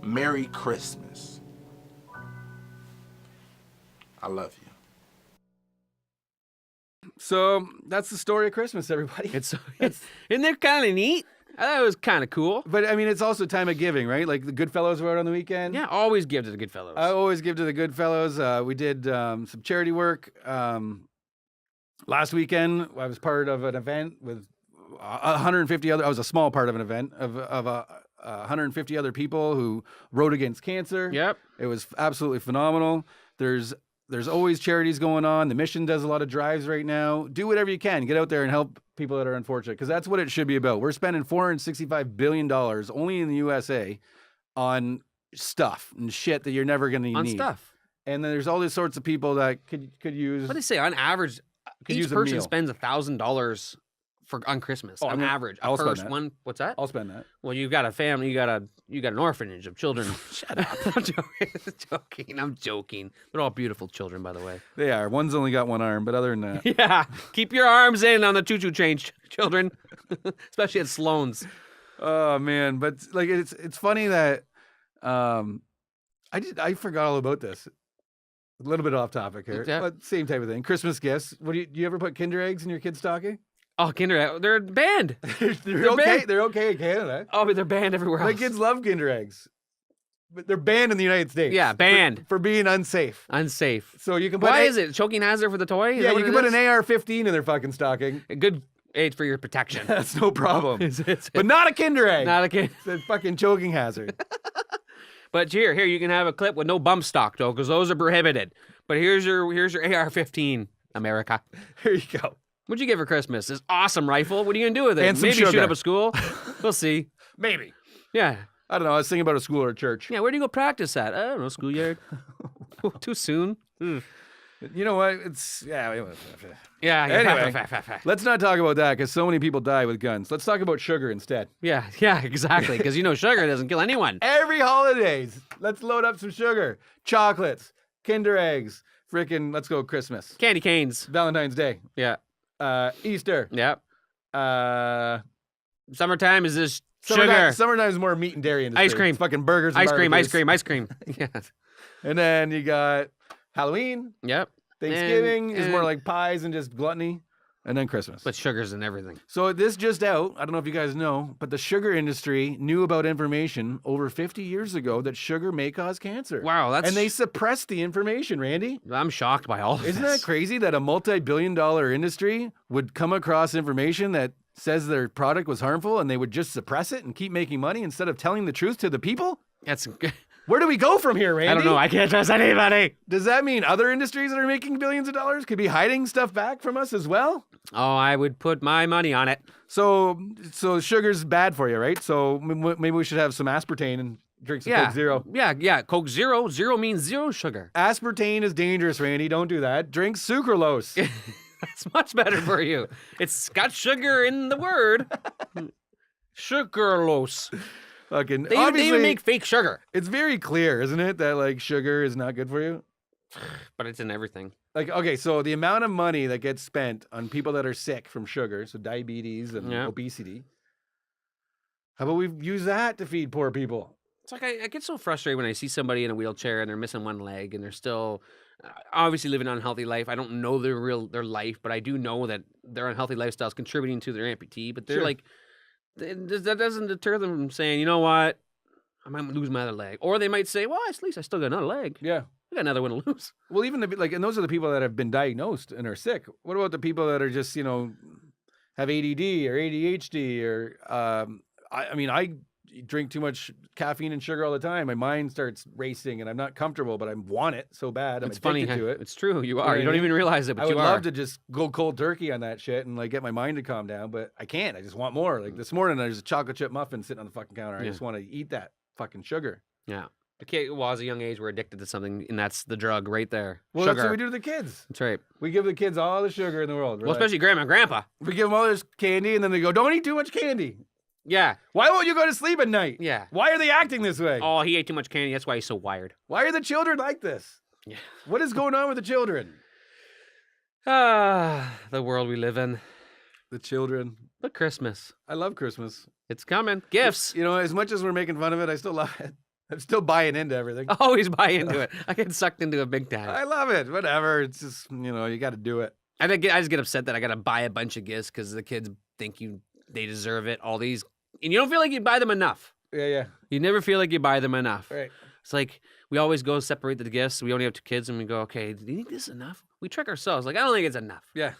Merry Christmas. I love you. So that's the story of Christmas, everybody. Isn't that kind of neat? I thought it was kind of cool. But I mean, it's also time of giving, right? Like the Goodfellows were out on the weekend. Yeah, always give to the Goodfellows. I always give to the Goodfellows. We did some charity work. Last weekend, I was part of an event with 150 other. I was a small part of an event of 150 other people who rode against cancer. Yep. It was absolutely phenomenal. There's There's always charities going on. The mission does a lot of drives right now. Do whatever you can. Get out there and help people that are unfortunate, because that's what it should be about. We're spending $465 billion only in the USA on stuff and shit that you're never going to need. On stuff. And then there's all these sorts of people that could use. What do they say? On average, each person spends $1,000 on Christmas. On average, I'll spend that. One. What's that? I'll spend that. Well, you've got a family. You got an orphanage of children. Shut up! I'm joking. They're all beautiful children, by the way. They are. One's only got one arm, but other than that, yeah. Keep your arms in on the choo-choo train, children, especially at Sloan's. Oh man, but like it's funny that I forgot all about this. A little bit off topic here, but same type of thing. Christmas gifts. Do you ever put Kinder eggs in your kids' stocking? Oh, Kinder eggs. They're banned. they're okay. Banned. They're okay in Canada. Oh, but they're banned everywhere else. My kids love Kinder eggs. But they're banned in the United States. Yeah, banned. For being unsafe. Unsafe. So you can put Why is it? Choking hazard for the toy? Yeah, you can put an AR-15 in their fucking stocking. A good age for your protection. That's no problem. But not a Kinder egg. Not a Kinder. It's a fucking choking hazard. But here, you can have a clip with no bump stock, though, because those are prohibited. But here's your AR-15, America. Here you go. What'd you get for Christmas? This awesome rifle. What are you going to do with it? And some Maybe sugar. Shoot up a school? We'll see. Maybe. Yeah. I don't know. I was thinking about a school or a church. Yeah, where do you go practice at? I don't know, schoolyard. Too soon. You know what? It's, yeah. Anyway, let's not talk about that because so many people die with guns. Let's talk about sugar instead. Yeah, exactly. Because sugar doesn't kill anyone. Every holidays, let's load up some sugar. Chocolates, Kinder eggs, freaking, let's go Christmas. Candy canes. Valentine's Day. Yeah. Easter. Yep. Summertime is this sugar. Summertime is more meat and dairy industry. Ice cream. It's fucking burgers and ice cream. barbecues. Yeah. And then you got Halloween. Yep. Thanksgiving is more like pies and just gluttony. And then Christmas. But sugars and everything. So this just out, I don't know if you guys know, but the sugar industry knew about information over 50 years ago that sugar may cause cancer. Wow, And they suppressed the information, Randy. I'm shocked by all of Isn't this. that crazy that a multi-billion-dollar industry would come across information that says their product was harmful and they would just suppress it and keep making money instead of telling the truth to the people? That's Where do we go from here, Randy? I don't know. I can't trust anybody. Does that mean other industries that are making billions of dollars could be hiding stuff back from us as well? Oh, I would put my money on it. So sugar's bad for you, right? So maybe we should have some aspartame and drink some Coke Zero. Yeah. Coke Zero. Zero means zero sugar. Aspartame is dangerous, Randy. Don't do that. Drink sucralose. That's much better for you. It's got sugar in the word. Sugarlose. Fucking, they even make fake sugar. It's very clear, isn't it, that like sugar is not good for you? But it's in everything. Like, okay, so the amount of money that gets spent on people that are sick from sugar, so diabetes and obesity, how about we use that to feed poor people? It's like I get so frustrated when I see somebody in a wheelchair and they're missing one leg and they're still obviously living an unhealthy life. I don't know their life, but I do know that their unhealthy lifestyle is contributing to their amputee. But they're like, that doesn't deter them from saying, you know what, I might lose my other leg. Or they might say, well, at least I still got another leg. Yeah. I got another one to lose. Well, even and those are the people that have been diagnosed and are sick. What about the people that are just, have ADD or ADHD or, I drink too much caffeine and sugar all the time. My mind starts racing and I'm not comfortable, but I want it so bad. I'm addicted to it. It's true. You are. You don't even realize it, but I you would are. love to just go cold turkey on that shit and like get my mind to calm down, but I can't. I just want more. Like this morning, there's a chocolate chip muffin sitting on the fucking counter. I just want to eat that fucking sugar. Yeah. As a young age, we're addicted to something, and that's the drug right there. Well, sugar. That's what we do to the kids. That's right. We give the kids all the sugar in the world. Well, especially grandma and grandpa. We give them all this candy, and then they go, don't eat too much candy. Yeah. Why won't you go to sleep at night? Yeah. Why are they acting this way? Oh, he ate too much candy. That's why he's so wired. Why are the children like this? Yeah. What is going on with the children? The world we live in. The children. But Christmas. I love Christmas. It's coming. Gifts. As much as we're making fun of it, I still love it. I'm still buying into everything. Always buy into it. I get sucked into it big time. I love it. Whatever. It's just, you got to do it. I just get upset that I got to buy a bunch of gifts because the kids think they deserve it. All these. And you don't feel like you buy them enough. Yeah. You never feel like you buy them enough. Right. It's like we always go separate the gifts. We only have 2 kids and we go, okay, do you think this is enough? We trick ourselves. Like, I don't think it's enough. Yeah.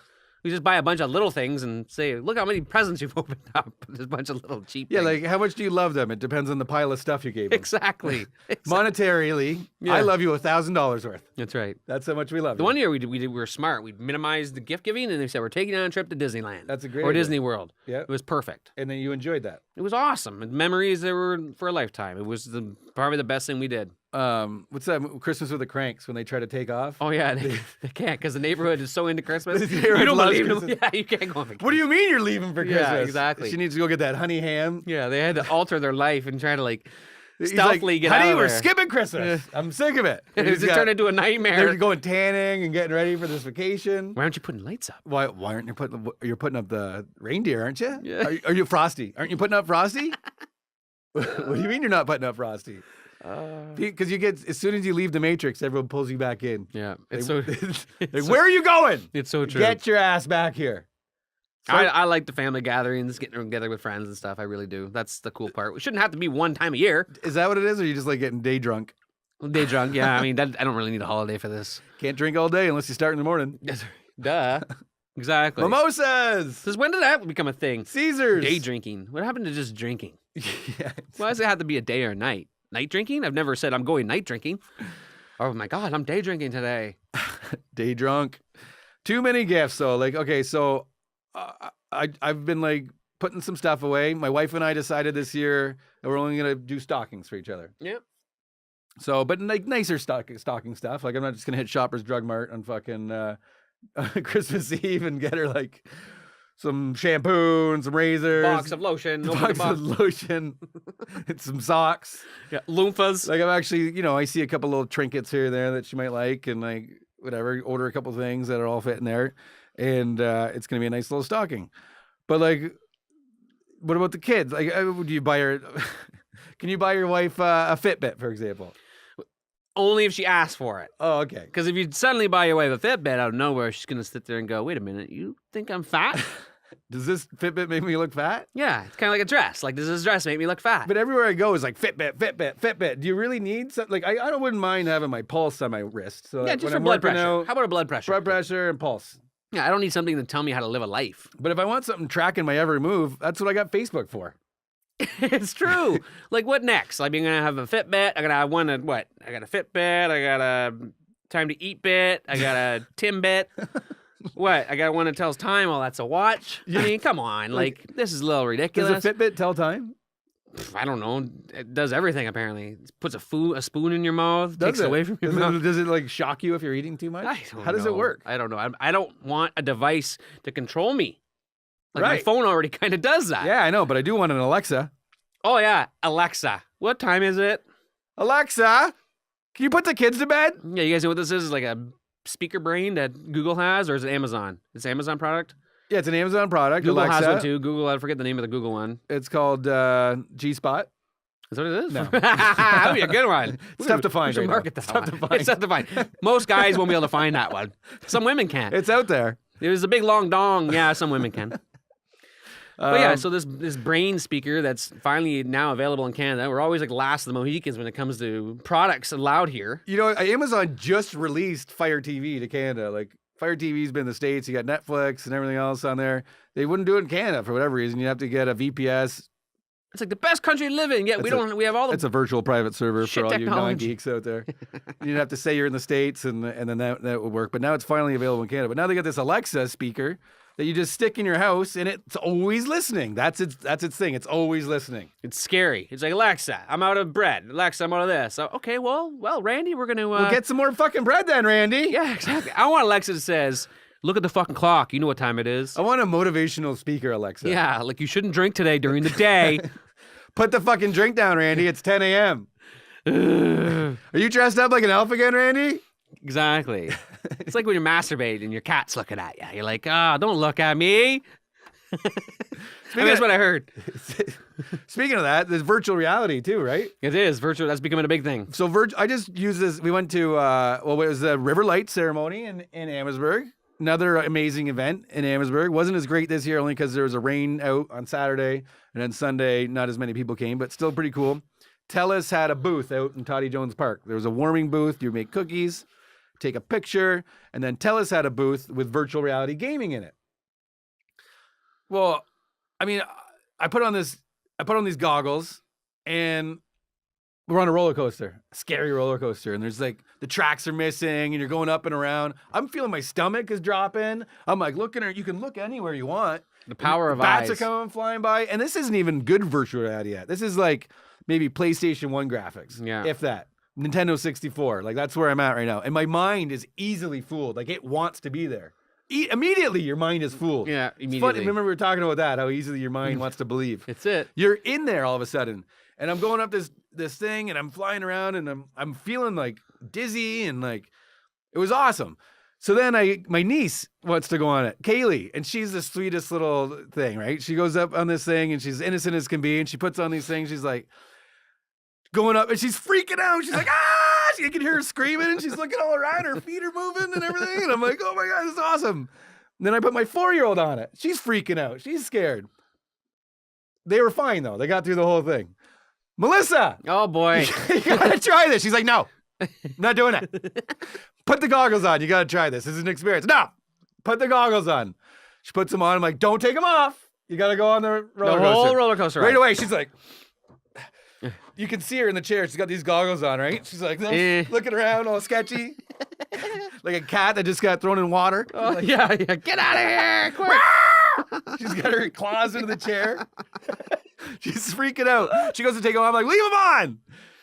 We just buy a bunch of little things and say, look how many presents you've opened up. There's a bunch of little cheap Yeah, things. like how much do you love them? It depends on the pile of stuff you gave them. Exactly. Monetarily, I love you $1,000 worth. That's right. That's how much we love The you. one year we were smart. We minimized the gift giving, and they said we're taking on a trip to Disneyland. That's a great or idea. Disney World. Yeah. It was perfect. And then you enjoyed that. It was awesome. And memories that were for a lifetime. It was probably the best thing we did. What's that? Christmas with the Cranks when they try to take off. Oh yeah, they can't because the neighborhood is so into Christmas. The You neighborhood don't loves believe them. Christmas. Yeah, you can't go on vacation. What do you mean you're leaving for Christmas? Yeah, exactly. She needs to go get that honey ham. Yeah, they had to alter their life and try to like He's stealthily like, get honey, out of we're there. skipping Christmas. I'm sick of it. It He's just turned into a nightmare. They're going tanning and getting ready for this vacation. Why aren't you putting lights up? Why aren't you putting up the reindeer, aren't you? Yeah. Are you Frosty? Aren't you putting up Frosty? What do you mean you're not putting up Frosty? Because you get, as soon as you leave the Matrix, everyone pulls you back in. Yeah, Like, it's where are you going? it's so true. Get your ass back here. I like the family gatherings, getting together with friends and stuff. I really do. That's the cool part. We shouldn't have to be one time a year. Is that what it is, or are you just like getting day drunk? Day drunk, yeah. I mean, I don't really need a holiday for this. Can't drink all day unless you start in the morning. Duh. Exactly. Mimosas, Since when did that become a thing? Caesars, Day drinking. What happened to just drinking? yeah. Why does it have to be a day or a night? Night drinking? I've never said I'm going night drinking. Oh my God, I'm day drinking today. Day drunk. Too many gifts though. Like, okay, so I've been like putting some stuff away. My wife and I decided this year that we're only gonna do stockings for each other. Yep. So, but like nicer stocking stuff. Like I'm not just gonna hit Shoppers Drug Mart on fucking Christmas Eve and get her like some shampoo and some razors, Box of lotion. Open the box box. of lotion, and some socks. Yeah. Loompas. Like I'm actually, I see a couple little trinkets here and there that she might like, and like whatever, order a couple things that are all fit in there, and it's gonna be a nice little stocking. But like, what about the kids? Like, would you buy her? Can you buy your wife a Fitbit, for example? Only if she asks for it. Oh, okay. Because if you suddenly buy your wife a Fitbit out of nowhere, she's going to sit there and go, wait a minute, you think I'm fat? Does this Fitbit make me look fat? Yeah, it's kind of like a dress. Like, does this dress make me look fat? But everywhere I go is like Fitbit, Fitbit, Fitbit. Do you really need something? Like, I wouldn't mind having my pulse on my wrist. So Yeah, like, just when for I'm blood working pressure. out, How about a blood pressure? blood pressure and pulse. Yeah, I don't need something to tell me how to live a life. But if I want something tracking my every move, that's what I got Facebook for. It's true. Like, what next? Like, I'm going to have a Fitbit. I got what? I got a Fitbit. I got a time to eat bit. I got a Timbit. What? I got one that tells time. Well, that's a watch. I mean, come on. Like, this is a little ridiculous. Does a Fitbit tell time? I don't know. It does everything, apparently. It puts a spoon in your mouth, takes it away from your mouth. Does it like shock you if you're eating too much? I don't How does it know. work? I don't know. I don't want a device to control me. Like, my Right. phone already kind of does that. Yeah, I know, but I do want an Alexa. Oh, yeah. Alexa, what time is it? Alexa, can you put the kids to bed? Yeah, you guys know what this is? It's like a speaker brain that Google has, or is it Amazon? It's an Amazon product? Yeah, it's an Amazon product. Google Alexa. has one too. Google, I forget the name of the Google one. It's called G-Spot. Is that what it is? No. That would be a good one. It's tough to find We should right now. market that It's tough one. to find. It's tough to find. Most guys won't be able to find that one. Some women can. It's out there. It was a big long dong. Yeah, some women can. But yeah, Um, so this brain speaker that's finally now available in Canada. We're always like last of the Mohicans when it comes to products allowed here. Amazon just released Fire TV to Canada. Like Fire TV's been in the States. You got Netflix and everything else on there. They wouldn't do it in Canada for whatever reason. You have to get a VPS. It's like the best country to live in. Yet we have all the It's a virtual private server shit for all you technology. non-geeks out there. You'd have to say you're in the States and then that would work. But now it's finally available in Canada. But now they got this Alexa speaker that you just stick in your house and it's always listening. That's its thing. It's always listening. It's scary. It's like, Alexa, I'm out of bread. Alexa, I'm out of this. So, okay, well, Randy, we're going to... Well, get some more fucking bread then, Randy. Yeah, exactly. I want Alexa that says, look at the fucking clock. You know what time it is. I want a motivational speaker, Alexa. Yeah, like you shouldn't drink today during the day. Put the fucking drink down, Randy. It's 10 a.m. Are you dressed up like an elf again, Randy? Exactly. It's like when you're masturbating and your cat's looking at you. You're like, don't look at me. That's what I heard. Speaking of that, there's virtual reality too, right? It is virtual. That's becoming a big thing. So I just use this. We went to it was the River Light ceremony in Amherstburg. Another amazing event in Amherstburg. Wasn't as great this year only because there was a rain out on Saturday and then Sunday not as many people came, but still pretty cool. TELUS had a booth out in Toddy Jones Park. There was a warming booth. You make cookies, take a picture, and then TELUS had a booth with virtual reality gaming in it. Well, I mean, I put on these goggles, and we're on a roller coaster, a scary roller coaster, and there's like the tracks are missing, and you're going up and around. I'm feeling my stomach is dropping. I'm like looking at. You can look anywhere you want. The power of bats eyes. are coming flying by, and this isn't even good virtual reality yet. This is like maybe PlayStation 1 graphics, if that. Nintendo 64, like that's where I'm at right now, and my mind is easily fooled. Like it wants to be there. Immediately, your mind is fooled. Yeah, It's immediately. funny. Remember we were talking about that? How easily your mind wants to believe. It's it. You're in there all of a sudden, and I'm going up this thing, and I'm flying around, and I'm feeling like dizzy, and like it was awesome. So then my niece wants to go on it, Kaylee, and she's the sweetest little thing, right? She goes up on this thing, and she's innocent as can be, and she puts on these things. She's like going up, and she's freaking out. She's like, ah! You can hear her screaming, and she's looking all around. Her feet are moving and everything, and I'm like, oh my God, this is awesome. And then I put my 4-year-old on it. She's freaking out. She's scared. They were fine, though. They got through the whole thing. Melissa! Oh, boy. You gotta try this. She's like, no, I'm not doing it. Put the goggles on. You gotta try this. This is an experience. No, put the goggles on. She puts them on. I'm like, don't take them off. You gotta go on the roller coaster. Whole roller coaster right away. She's like, you can see her in the chair. She's got these goggles on, right? She's like, looking around, all sketchy, like a cat that just got thrown in water. Oh, like, yeah. Get out of here, quick. She's got her claws into the chair. She's freaking out. She goes to take them off. I'm like, leave them on.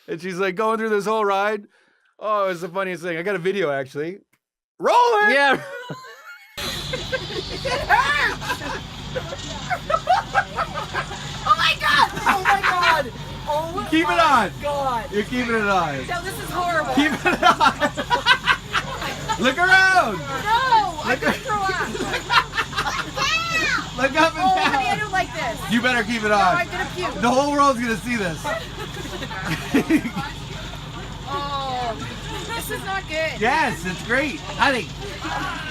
And she's like going through this whole ride. Oh, it's the funniest thing. I got a video actually. Roll it. Yeah. It hurts! Oh my God! Oh my God! Oh Keep it on. God! You're keeping it on. No, this is horrible. Keep it on. Look around. No! I'm gonna throw up. Look up and Oh, down. honey, I don't like this. You better keep it No, on. I'm gonna puke. The whole world's gonna see this. Oh, this is not good. Yes, it's great. Honey,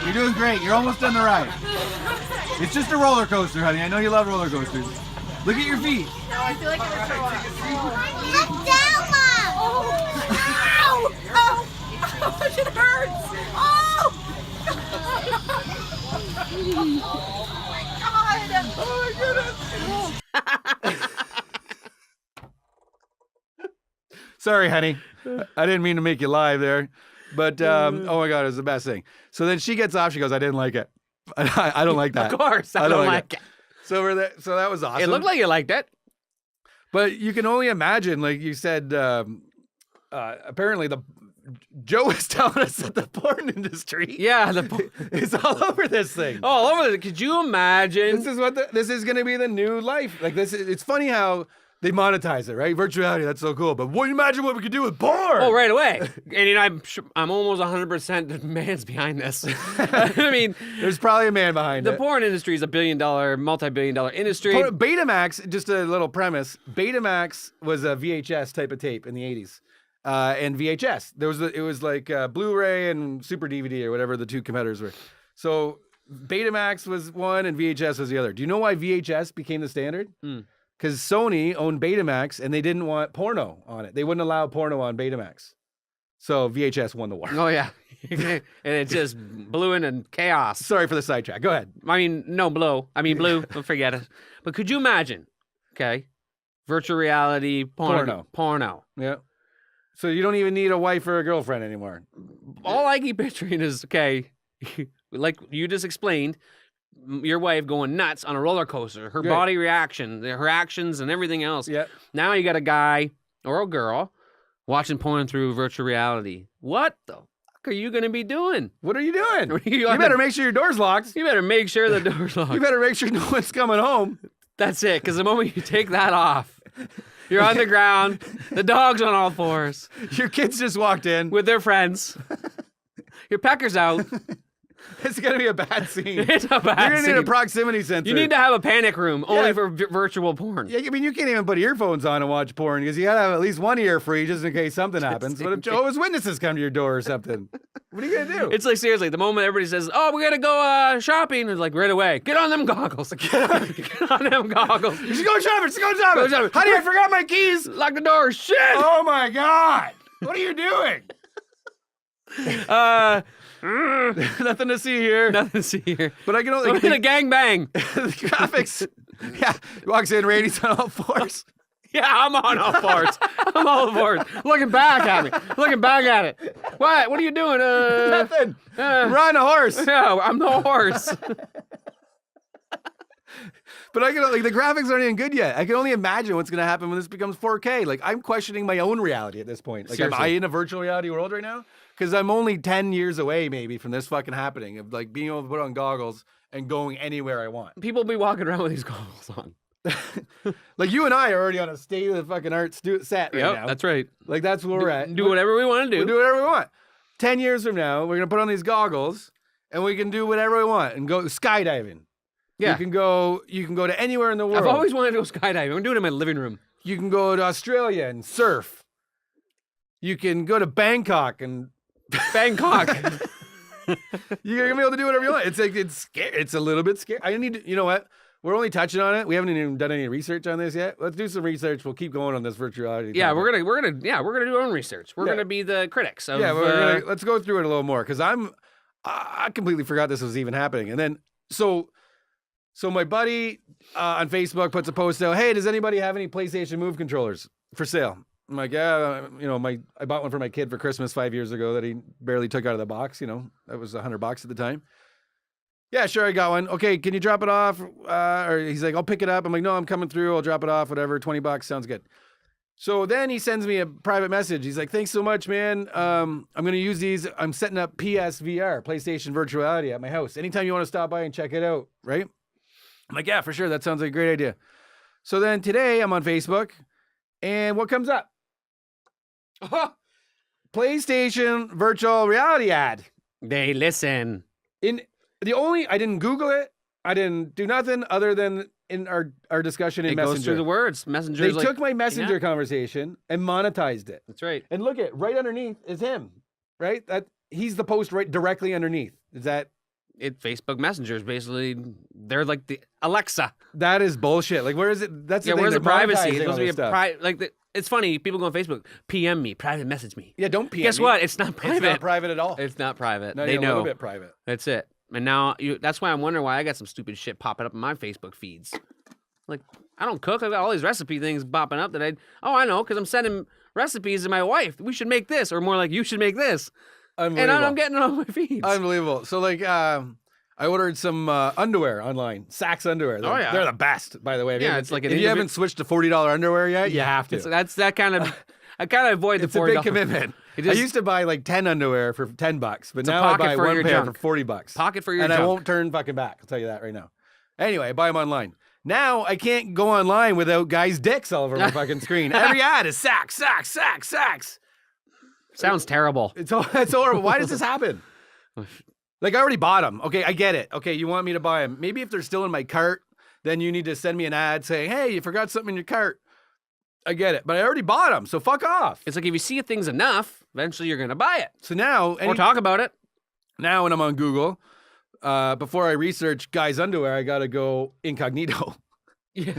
you're doing great. You're almost done the ride. It's just a roller coaster, honey. I know you love roller coasters. Look at your feet. No, I feel like I'm gonna throw up. Look down, Mom! Oh! Ow! Oh! It hurts! Oh! Oh my God! Oh my goodness. Sorry, honey. I didn't mean to make you live there. But, oh my God, it was the best thing. So then she gets off. She goes, I didn't like it. I don't like that. Of course. I don't like it. So we're there. So that was awesome. It looked like you liked it. But you can only imagine, like you said, apparently Joe was telling us that the porn industry is all over this thing. Oh, all over it. Could you imagine? This is going to be the new life. Like it's funny how they monetize it, right? Virtual reality, that's so cool. But imagine what we could do with porn. Oh, right away. And I'm almost 100% the man's behind this. I mean, there's probably a man behind it. The porn industry is a multi-billion-dollar industry. Betamax, just a little premise. Betamax was a VHS type of tape in the 80s. And VHS. It was like Blu-ray and Super DVD or whatever the two competitors were. So Betamax was one and VHS was the other. Do you know why VHS became the standard? Because Sony owned Betamax and they didn't want porno on it. They wouldn't allow porno on Betamax. So VHS won the war. Oh, yeah. And it just blew in chaos. Sorry for the sidetrack. Go ahead. I mean, no, blue. Forget it. But could you imagine, okay, virtual reality porno. Yeah. So you don't even need a wife or a girlfriend anymore. All I keep picturing is, okay, like you just explained, your wife going nuts on a roller coaster, her body reaction, her actions and everything else. Yeah. Now you got a guy or a girl watching porn through virtual reality. What the fuck are you going to be doing? What are you doing? You better make sure your door's locked. You better make sure the door's locked. You better make sure no one's coming home. That's it, because the moment you take that off, you're on the ground, the dog's on all fours. Your kids just walked in. With their friends. Your pecker's out. It's going to be a bad scene. It's a bad scene. You're going to need a proximity sensor. You need to have a panic room only for virtual porn. Yeah, I mean, you can't even put earphones on and watch porn because you got to have at least one ear free just in case something happens. What if Jehovah's Witnesses come to your door or something? What are you going to do? It's like, seriously, the moment everybody says, oh, we're going to go shopping, it's like right away, get on them goggles. Get on them goggles. You should go shopping. Honey, I forgot my keys. Lock the door. Shit. Oh, my God. What are you doing? Nothing to see here. Nothing to see here. But I can only... We're in a gangbang. The graphics. Yeah. Walks in, Randy's on all fours. Yeah, I'm on all fours. I'm all fours. Looking back at me. Looking back at it. What? What are you doing? Nothing. Run a horse. No, I'm the horse. But I can the graphics aren't even good yet. I can only imagine what's going to happen when this becomes 4K. Like, I'm questioning my own reality at this point. Like, Seriously. am I in a virtual reality world right now? Because I'm only 10 years away, maybe, from this fucking happening, of like being able to put on goggles and going anywhere I want. People be walking around with these goggles on. Like, you and I are already on a state of the fucking art set right now. That's right. Like, that's where we're at. Do whatever we want to do. We'll do whatever we want. 10 years from now, we're going to put on these goggles and we can do whatever we want and go skydiving. Yeah. You can go to anywhere in the world. I've always wanted to go skydiving. I'm doing it in my living room. You can go to Australia and surf. You can go to Bangkok and Bangkok. you're gonna be able to do whatever you want. It's like it's scary. It's a little bit scary. I need to, you know what? We're only touching on it. We haven't even done any research on this yet. Let's do some research. We'll keep going on this virtual reality. Yeah, topic. we're gonna do our own research. We're gonna be the critics of. Yeah, let's go through it a little more because I completely forgot this was even happening. And then so my buddy on Facebook puts a post out. Hey, does anybody have any PlayStation Move controllers for sale? I'm like, yeah, I bought one for my kid for Christmas 5 years ago that he barely took out of the box. That was $100 at the time. Yeah, sure, I got one. Okay, can you drop it off? Or he's like, I'll pick it up. I'm like, no, I'm coming through. I'll drop it off. Whatever, $20 sounds good. So then he sends me a private message. He's like, thanks so much, man. I'm gonna use these. I'm setting up PSVR, PlayStation Virtual Reality, at my house. Anytime you want to stop by and check it out, right? I'm like, yeah, for sure. That sounds like a great idea. So then today I'm on Facebook, and what comes up? PlayStation Virtual Reality ad. They listen. I didn't Google it. I didn't do nothing other than in our discussion in It Messenger. goes through the words. Messenger. They took my Messenger conversation and monetized it. That's right. And look at right underneath is him, right? He's the post right directly underneath. Is that? Facebook Messenger is basically they're like the Alexa. That is bullshit. Like, where is it? That's the thing. Where's the privacy? It's They're supposed to be a stuff. it's funny. People go on Facebook, PM me, private message me. Yeah, don't PM Guess me. what? It's not private. It's not private at all. It's not private. Not They even know. a little bit private. That's it. And now that's why I'm wondering why I got some stupid shit popping up in my Facebook feeds. Like, I don't cook. I've got all these recipe things popping up that I know because I'm sending recipes to my wife. We should make this, or more like you should make this. And I'm getting it on my feeds. Unbelievable. So like, I ordered some underwear online. Sax underwear. They're the best, by the way. It's like if you haven't switched to $40 underwear yet, you have to. That kind of. I kind of avoid the $40. It's a big commitment. I used to buy like 10 underwear for $10, but now I buy one pair for $40. Pocket for your junk. And I won't turn fucking back. I'll tell you that right now. Anyway, I buy them online. Now I can't go online without guys' dicks all over my fucking screen. Every ad is Sax. Sounds terrible. It's horrible. Why does this happen? Like, I already bought them. Okay, I get it. Okay, you want me to buy them. Maybe if they're still in my cart, then you need to send me an ad saying, hey, you forgot something in your cart. I get it. But I already bought them, so fuck off. It's like if you see things enough, eventually you're going to buy it. So now... Or talk about it. Now when I'm on Google, before I research guys' underwear, I got to go incognito. Yeah,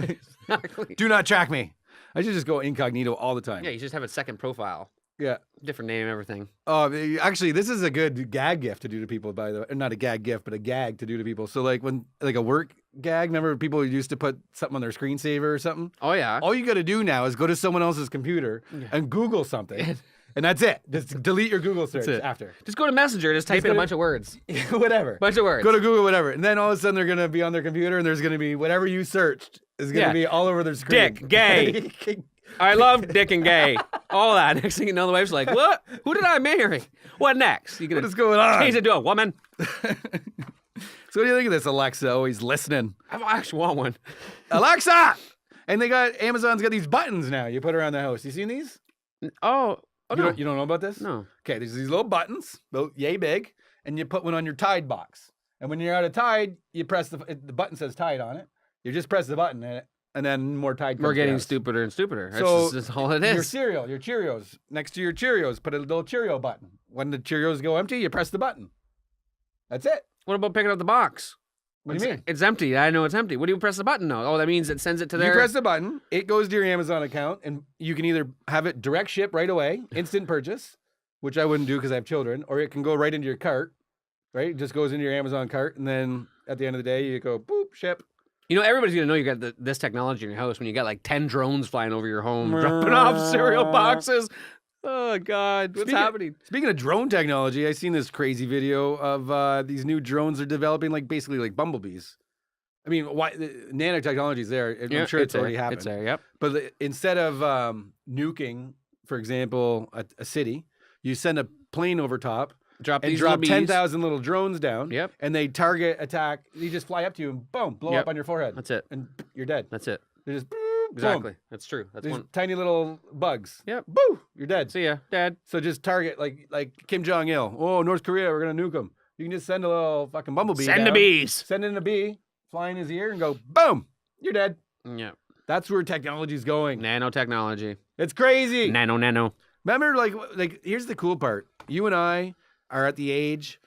exactly. Do not track me. I should just go incognito all the time. Yeah, you just have a second profile. Yeah. Different name and everything. Actually, this is a good gag gift to do to people, by the way. Not a gag gift, but a gag to do to people. So like a work gag, remember people used to put something on their screensaver or something? Oh, yeah. All you got to do now is go to someone else's computer and Google something. And that's it. Just delete your Google search after. Just go to Messenger, just type in a bunch of words. Whatever. Bunch of words. Go to Google, whatever. And then all of a sudden they're going to be on their computer and there's going to be whatever you searced is going to be all over their screen. Dick, gay. I love dick and gay. All that. Next thing you know, the wife's like, what? Who did I marry? What next? What is going on? Change it to a woman. So what do you think of this, Alexa? Always listening. I actually want one. Alexa! And Amazon's got these buttons now you put around the house. You seen these? Oh, no. You don't know about this? No. Okay, there's these little buttons, yay big, and you put one on your Tide box. And when you're out of Tide, you press the button says Tide on it. You just press the button and then more Tide comes We're getting out. stupider and stupider. So that's all it is. Your cereal, your Cheerios, next to your Cheerios, put a little Cheerio button. When the Cheerios go empty, you press the button. That's it. What about picking up the box? What do you mean? It's empty. I know it's empty. What do you press the button though? Oh, that means it sends it to their... You press the button, it goes to your Amazon account, and you can either have it direct ship right away, instant purchase, which I wouldn't do because I have children, or it can go right into your cart, right? It just goes into your Amazon cart, and then at the end of the day, you go, boop, ship. You know, everybody's going to know you got this technology in your house when you got like 10 drones flying over your home, dropping off cereal boxes. Oh, God. What's happening? Speaking of drone technology, I seen this crazy video of these new drones are developing basically like bumblebees. I mean, nanotechnology is there. I'm sure it's already happened. It's there, yep. But instead of nuking, for example, a city, you send a plane over top, drop 10,000 little drones down. Yep. And they target attack. You just fly up to you and boom, blow up on your forehead. That's it. And you're dead. That's it. They're just exactly. Boom. That's true. That's one tiny little bugs. Yep. Boo! You're dead. See ya, dead. So just target like Kim Jong-il. Oh, North Korea, we're gonna nuke them. You can just send a little fucking bumblebee. Send the bees. Send in a bee, fly in his ear, and go boom. You're dead. Yeah. That's where technology's going. Nanotechnology. It's crazy. Nano. Remember, like here's the cool part. You and I are at the age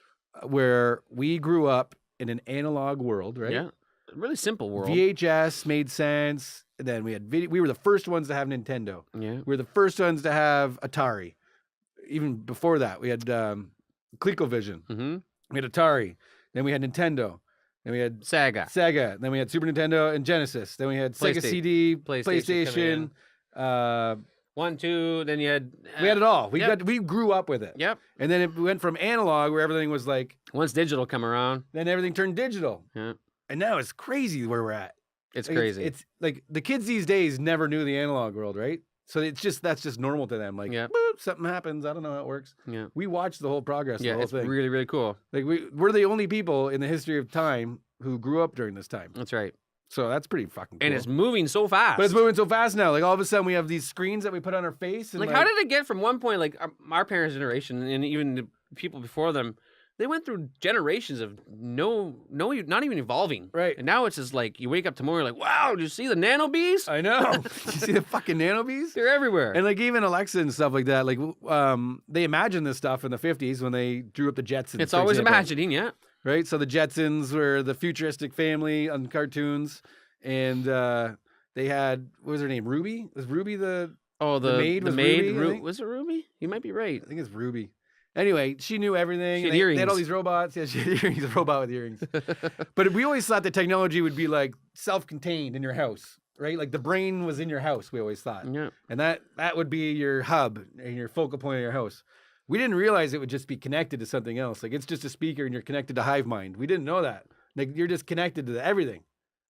where we grew up in an analog world, right? Yeah. Really simple world. VHS made sense. And then we had video. We were the first ones to have Nintendo. Yeah. We were the first ones to have Atari. Even before that, we had ColecoVision. Mm-hmm. We had Atari. Then we had Nintendo. Then we had Sega. Then we had Super Nintendo and Genesis. Then we had Sega CD, PlayStation. 1, 2. Then you had. We had it all. We grew up with it. Yep. And then it went from analog, where everything was like. Once digital come around. Then everything turned digital. Yeah. And now it's crazy where we're at. It's crazy. It's like the kids these days never knew the analog world, right? So that's just normal to them. Like, boop, something happens. I don't know how it works. Yeah. We watched the whole progress. Yeah, of the whole it's thing. really, really cool. Like we're the only people in the history of time who grew up during this time. That's right. So that's pretty fucking cool. And it's moving so fast. But it's moving so fast now. Like all of a sudden we have these screens that we put on our face. And like how did it get from one point, like our parents' generation and even the people before them, they went through generations of not even evolving. Right. And now it's just like you wake up tomorrow, you're like, wow, did you see the nano bees? I know. You see the fucking nano bees? They're everywhere. And like even Alexa and stuff like that, like they imagined this stuff in the 50s when they drew up the Jetsons. It's always imagining, yeah. Right? So the Jetsons were the futuristic family on cartoons. And they had, what was her name? Ruby? Was Ruby the maid? The maid? Was it Ruby? You might be right. I think it's Ruby. Anyway, she knew everything. She had earrings. They had all these robots. Yeah, she had earrings, a robot with earrings. But we always thought the technology would be like self-contained in your house, right? Like the brain was in your house, we always thought. Yeah. And that would be your hub and your focal point of your house. We didn't realize it would just be connected to something else. Like it's just a speaker and you're connected to Hive Mind. We didn't know that. Like you're just connected to everything.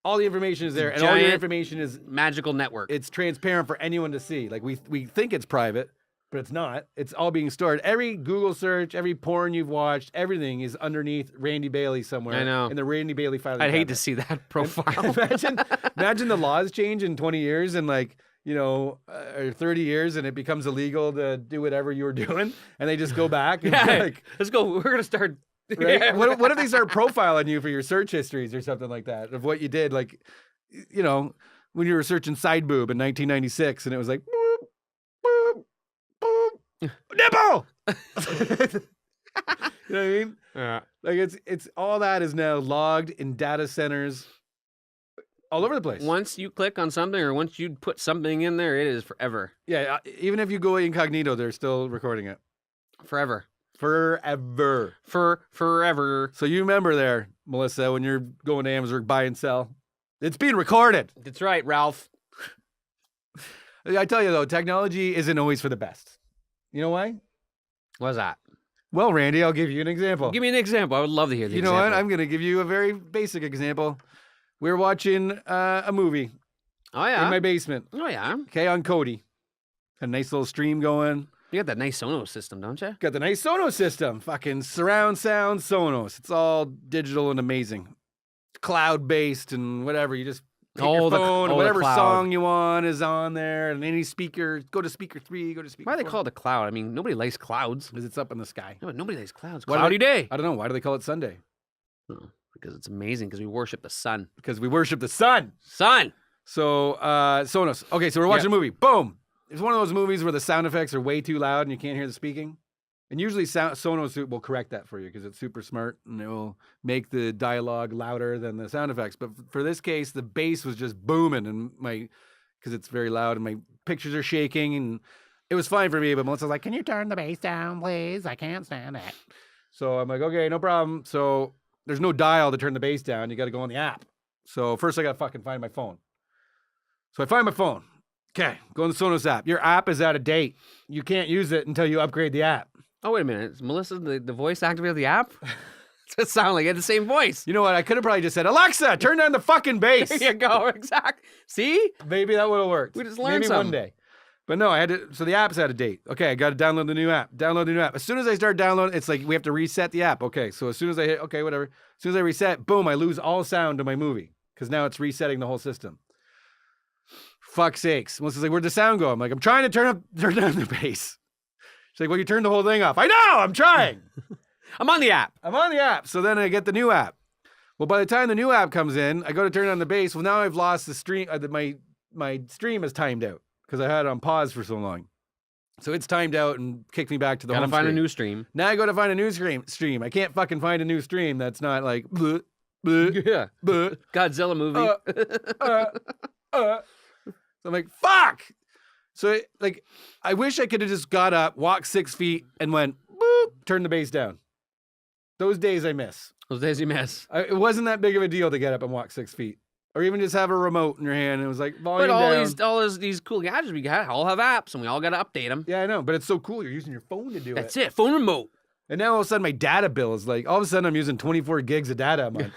All the information is there, and all your information is magical network. It's transparent for anyone to see. Like we think it's private, but it's not. It's all being stored. Every Google search, every porn you've watched, everything is underneath Randy Bailey somewhere. I know. In the Randy Bailey file. I'd hate to see that profile. Imagine the laws change in 20 years and or 30 years, and it becomes illegal to do whatever you were doing, and they just go back. And let's go. We're gonna start. Right? Yeah. What if they start profiling you for your search histories or something like that of what you did? Like, when you were searching side boob in 1996 and it was like, boop, boop, boop, nipple! You know what I mean? Yeah. Like it's all that is now logged in data centers all over the place. Once you click on something or once you put something in there, it is forever. Yeah. Even if you go incognito, they're still recording it. Forever. Forever. Forever. So you remember there, Melissa, when you're going to Amazon buy and sell, it's being recorded. That's right, Ralph. I tell you though, technology isn't always for the best. You know why? What's that? Well, Randy, I'll give you an example. Give me an example. I would love to hear the example. You know what? I'm going to give you a very basic example. We're watching a movie. Oh, yeah? In my basement. Oh, yeah? Okay, on Kodi. Got a nice little stream going. You got that nice Sonos system, don't you? Got the nice Sonos system. Fucking surround sound Sonos. It's all digital and amazing. It's cloud-based and whatever. You just pick your phone, and whatever song you want is on there. And any speaker, go to speaker 3, go to speaker 4. Why do they call it a cloud? I mean, nobody likes clouds. Because it's up in the sky. No, nobody likes clouds. Why Cloudy day. I don't know. Why do they call it Sunday? Oh, because it's amazing, because we worship the sun. Because we worship the sun. Sun! So, Sonos. Okay, so we're watching a movie. Boom! It's one of those movies where the sound effects are way too loud and you can't hear the speaking. And usually Sonos will correct that for you because it's super smart and it will make the dialogue louder than the sound effects. But for this case, the bass was just booming and because it's very loud and my pictures are shaking and it was fine for me, but Melissa's like, can you turn the bass down, please? I can't stand it. So I'm like, okay, no problem. So there's no dial to turn the bass down. You got to go on the app. So first I got to fucking find my phone. So I find my phone. Okay, go on the Sonos app. Your app is out of date. You can't use it until you upgrade the app. Oh, wait a minute. Is Melissa the voice activated the app? It sounded like it had the same voice. You know what? I could have probably just said, Alexa, turn down the fucking bass. There you go. Exact. See? Maybe that would have worked. We just learned Maybe something. one day. But no, I had to. So the app's out of date. Okay, I got to download the new app. Download the new app. As soon as I start downloading, it's like we have to reset the app. Okay, so as soon as I hit, okay, whatever. As soon as I reset, boom, I lose all sound to my movie because now it's resetting the whole system. Fuck sakes. Melissa's like, where'd the sound go? I'm like, I'm trying to turn down the bass. She's like, well, you turned the whole thing off. I know, I'm trying. I'm on the app. I'm on the app. So then I get the new app. Well, by the time the new app comes in, I go to turn on the bass. Well, now I've lost the stream. My stream is timed out because I had it on pause for so long. So it's timed out and kicked me back to the home Gotta find screen. a new stream. Now I go to find a new stream. I can't fucking find a new stream that's not like bleh, bleh, Yeah. bleh, Godzilla movie. So I'm like, fuck. So I wish I could have just got up, walked 6 feet, and went boop, turn the bass down. Those days I miss. Those days you miss. It wasn't that big of a deal to get up and walk 6 feet, or even just have a remote in your hand. And it was like volume But down. these cool gadgets we got all have apps, and we all got to update them. Yeah, I know, but it's so cool. You're using your phone to do That's it. it. Phone remote. And now all of a sudden my data bill is like, all of a sudden I'm using 24 gigs of data a month.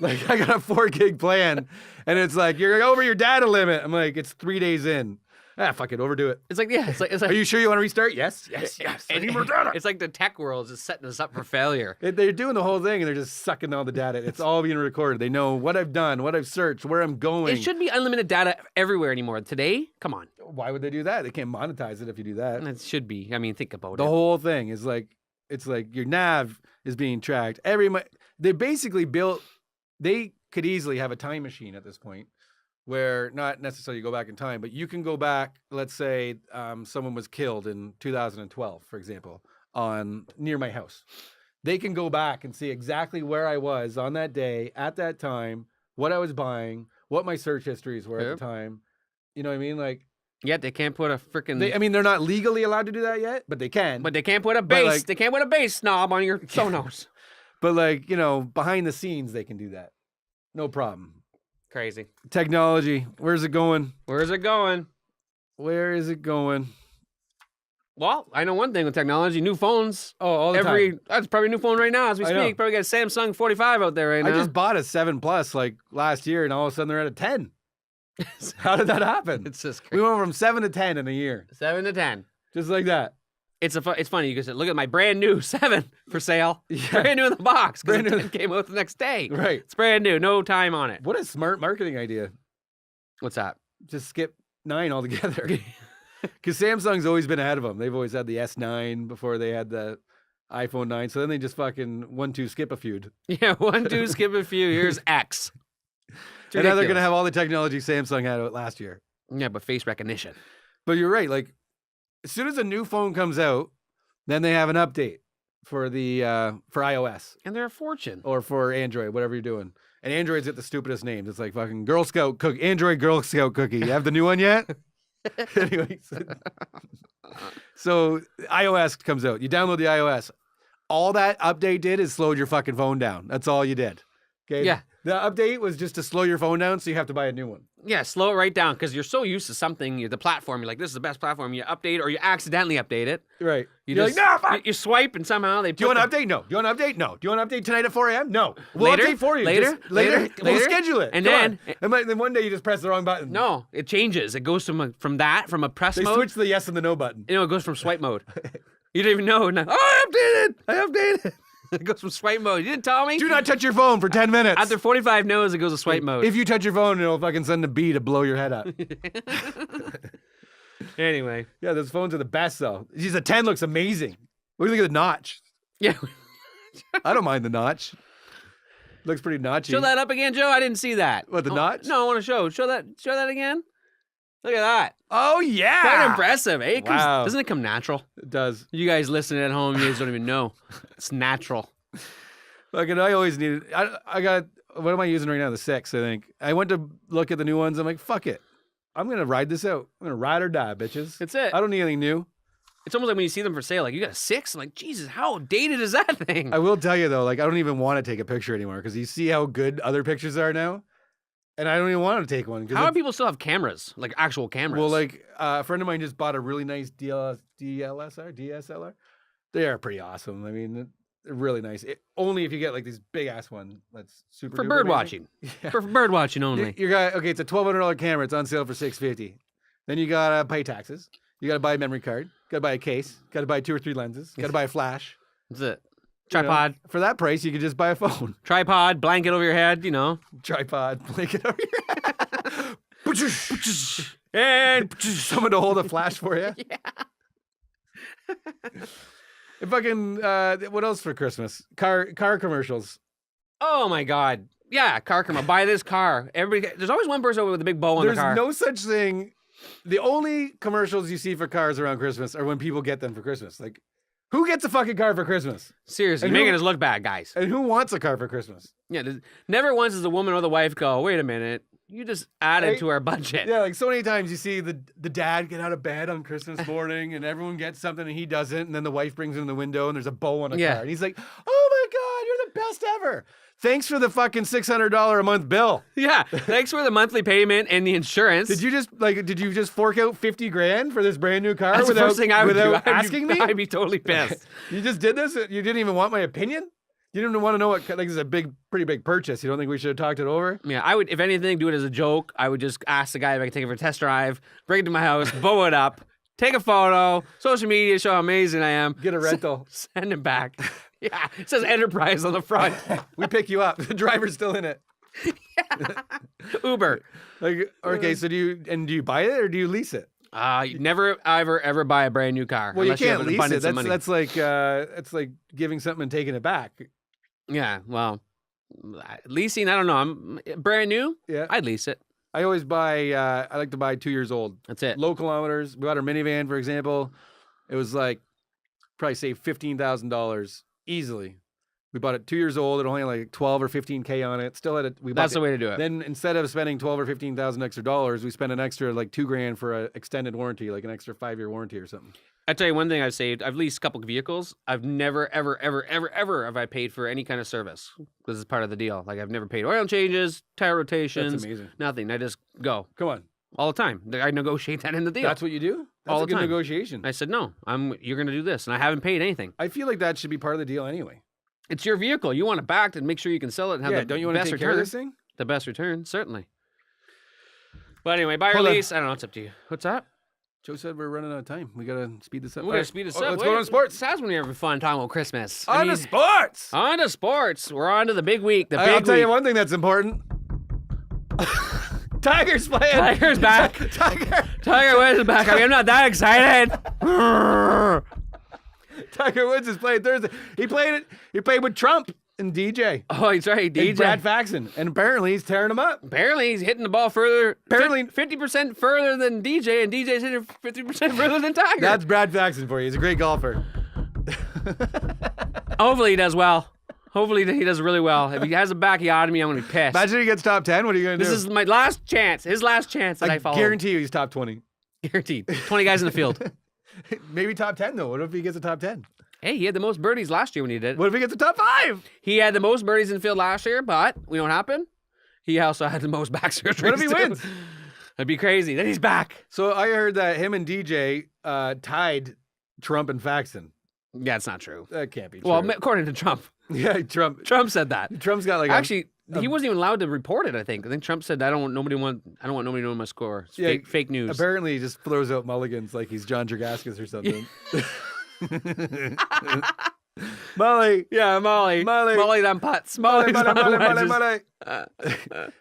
Like I got a 4 gig plan, and it's like you're over your data limit. I'm like, it's 3 days in. Fuck it, overdo it. It's like, yeah, it's like. Are you sure you want to restart? Yes. I need more data. It's like the tech world is just setting us up for failure. They're doing the whole thing, and they're just sucking all the data. It's all being recorded. They know what I've done, what I've searched, where I'm going. It should be unlimited data everywhere anymore. Today, come on. Why would they do that? They can't monetize it if you do that. It should be. I mean, think about The it. whole thing is like, it's like your nav is being tracked. They basically built, they could easily have a time machine at this point where not necessarily go back in time, but you can go back, let's say someone was killed in 2012, for example, near my house. They can go back and see exactly where I was on that day, at that time, what I was buying, what my search histories were at the time. You know what I mean? Like, yeah, they can't put a freaking. They're not legally allowed to do that yet, but they can. But they can't put a bass. They can't put a bass knob on your Sonos. But behind the scenes, they can do that. No problem. Crazy. Technology. Where's it going? Where's it going? Where is it going? Well, I know one thing with technology: new phones. Oh, all the time. That's probably a new phone right now as we I know. speak. Probably got a Samsung 45 out there right now. I just bought a 7 Plus last year, and all of a sudden they're at a 10. How did that happen? It's just We crazy. went from 7 to 10 in a year, 7 to 10. just like that. It's funny. You can say, look at my brand new 7 for sale. Yeah. Brand new in the box because Brand the new. 10 came out the next day. Right. It's brand new. No time on it. What a smart marketing idea. What's that? Just skip 9 altogether. Because Samsung's always been ahead of them. They've always had the S9 before they had the iPhone 9. So then they just fucking 1-2 skip a feud. Yeah, 1, 2, skip a few. Here's X. It's And now they're going to ridiculous. have all the technology Samsung had out last year. Yeah, but face recognition. But you're right. Like, as soon as a new phone comes out, then they have an update for the for iOS And they're a fortune. or for Android, whatever you're doing. And Android's got the stupidest names. It's like fucking Girl Scout cookie, Android Girl Scout cookie. You have the new one yet? Anyways, so iOS comes out. You download the iOS. All that update did is slowed your fucking phone down. That's all you did. Okay. Yeah. The update was just to slow your phone down, so you have to buy a new one. Yeah, slow it right down because you're so used to something, the platform, you're like, this is the best platform. You update or you accidentally update it. Right. You You're just, like, no, fuck. you swipe and somehow they Do you want to update? No. Do you want to update? No. Do you want to update tonight at 4 a.m.? No. We'll Later? update for you. Later? Just later. Later? We'll Later? schedule it. And Come then- on. Then one day you just press the wrong button. No, it changes. It goes from a press They mode. switch the yes and the no button. It goes from swipe mode. You didn't even know. Now, oh, I updated. It goes from swipe mode. You didn't tell me. Do not touch your phone for 10 minutes. After 45 no's, it goes to swipe mode. If you touch your phone, it'll fucking send a bee to blow your head up. Anyway. Yeah, those phones are the best, though. Geez, the 10 looks amazing. What do you think of the notch? Yeah. I don't mind the notch. Looks pretty notchy. Show that up again, Joe. I didn't see that. What, the notch? No, I want to show. Show that again. Look at that. Oh, yeah. Quite impressive. Eh? It comes, Wow. Doesn't it come natural? It does. You guys listening at home, you guys don't even know. It's natural. Fucking, I always need it. I got, what am I using right now? The 6, I think. I went to look at the new ones. I'm like, fuck it. I'm going to ride this out. I'm going to ride or die, bitches. That's it. I don't need anything new. It's almost like when you see them for sale, like, you got a 6? I'm like, Jesus, how dated is that thing? I will tell you, though, like, I don't even want to take a picture anymore because you see how good other pictures are now? And I don't even want to take one. How do people still have cameras, like actual cameras? Well, like, a friend of mine just bought a really nice DSLR. They are pretty awesome. I mean, they're really nice. Only if you get, like, these big-ass one that's super for bird watching. Yeah. For bird watching only. You got, okay, it's a $1,200 camera. It's on sale for $650. Then you got to pay taxes. You got to buy a memory card. Got to buy a case. Got to buy 2 or 3 lenses. Got to buy a flash. That's it. Tripod. For that price, you could just buy a phone. Tripod, blanket over your head, Tripod, blanket over your head. And someone to hold a flash for you. Yeah. And fucking, what else for Christmas? Car commercials. Oh my God. Yeah, car commercial. Buy this car. There's always one person with a big bow on the car. There's no such thing. The only commercials you see for cars around Christmas are when people get them for Christmas. Like, who gets a fucking car for Christmas? Seriously, you're making us look bad, guys. And who wants a car for Christmas? Yeah, never once does the woman or the wife go, wait a minute, you just added to our budget. Yeah, like so many times you see the dad get out of bed on Christmas morning and everyone gets something and he doesn't, and then the wife brings him in the window and there's a bow on a car. And he's like, oh my God, you're the best ever. Thanks for the fucking $600 a month bill. Yeah, thanks for the monthly payment and the insurance. Did you just fork out $50,000 for this brand new car? That's the first thing I would do. Asking me? I'd be totally pissed. You just did this? You didn't even want my opinion? You didn't want to know what, like, this is a pretty big purchase. You don't think we should have talked it over? Yeah, I would, if anything, do it as a joke. I would just ask the guy if I could take it for a test drive, bring it to my house, bow it up, take a photo, social media, show how amazing I am. Get a rental. Send him back. Yeah, it says Enterprise on the front. We pick you up. The driver's still in it. Yeah. Uber. Like, okay, so do you buy it or do you lease it? You never ever buy a brand new car. Well, you can't have lease it. That's like giving something and taking it back. Yeah, well, leasing, I don't know. I'm brand new. Yeah, I'd lease it. I always buy. I like to buy 2 years old. That's it. Low kilometers. We bought our minivan, for example. It was like probably save $15,000 easily. We bought it 2 years old. It only had like 12 or 15K on it. Still had it. That's the way to do it. Then instead of spending 12 or 15,000 extra dollars, we spent an extra like $2,000 for an extended warranty, like an extra 5-year warranty or something. I tell you one thing I've saved. I've leased a couple of vehicles. I've never, ever have I paid for any kind of service. This is part of the deal. Like, I've never paid oil changes, tire rotations. That's amazing. Nothing. I just go. Come on. All the time. I negotiate that in the deal. That's what you do? That's all a the good time. negotiation. I said, no, you're going to do this. And I haven't paid anything. I feel like that should be part of the deal anyway. It's your vehicle. You want it backed and make sure you can sell it and have the don't you want best to take return. care of this thing? The best return, certainly. But anyway, buy or Hold on. lease, I don't know. It's up to you. What's that? Joe said we're running out of time. We got to speed this up. We're going to speed this up. Let's go on sports. That's when you're having fun talking about Christmas. On to sports. On to sports. We're on to the big week. I'll tell you one thing that's important. Tiger's playing. Tiger's back. Tiger Woods is back. I mean, I'm not that excited. Tiger Woods is playing Thursday. He played with Trump and DJ. Oh, he's right. DJ. And Brad Faxon. And apparently he's tearing him up. Apparently he's hitting the ball further. Apparently 50% further than DJ, and DJ's hitting 50% further than Tiger. That's Brad Faxon for you. He's a great golfer. Hopefully he does well. Hopefully he does really well. If he has a bacchiotomy, I'm going to be pissed. Imagine he gets top 10. What are you going to do? This is my last chance. His last chance that I follow. I guarantee you he's top 20. Guaranteed. 20 guys in the field. Maybe top 10, though. What if he gets a top 10? Hey, he had the most birdies last year when he did it. What if he gets a top 5? He had the most birdies in the field last year, but we know what happened? He also had the most back surgeries. What if he wins? That'd be crazy. Then he's back. So I heard that him and DJ tied Trump and Faxon. Yeah, it's not true. That can't be true. Well, according to Trump. Yeah, Trump said that. Trump's got like actually he wasn't even allowed to report it. I think Trump said I don't want nobody knowing my score. It's fake news. Apparently, he just throws out mulligans like he's John Jergaskus or something. Molly, them putts, Molly. But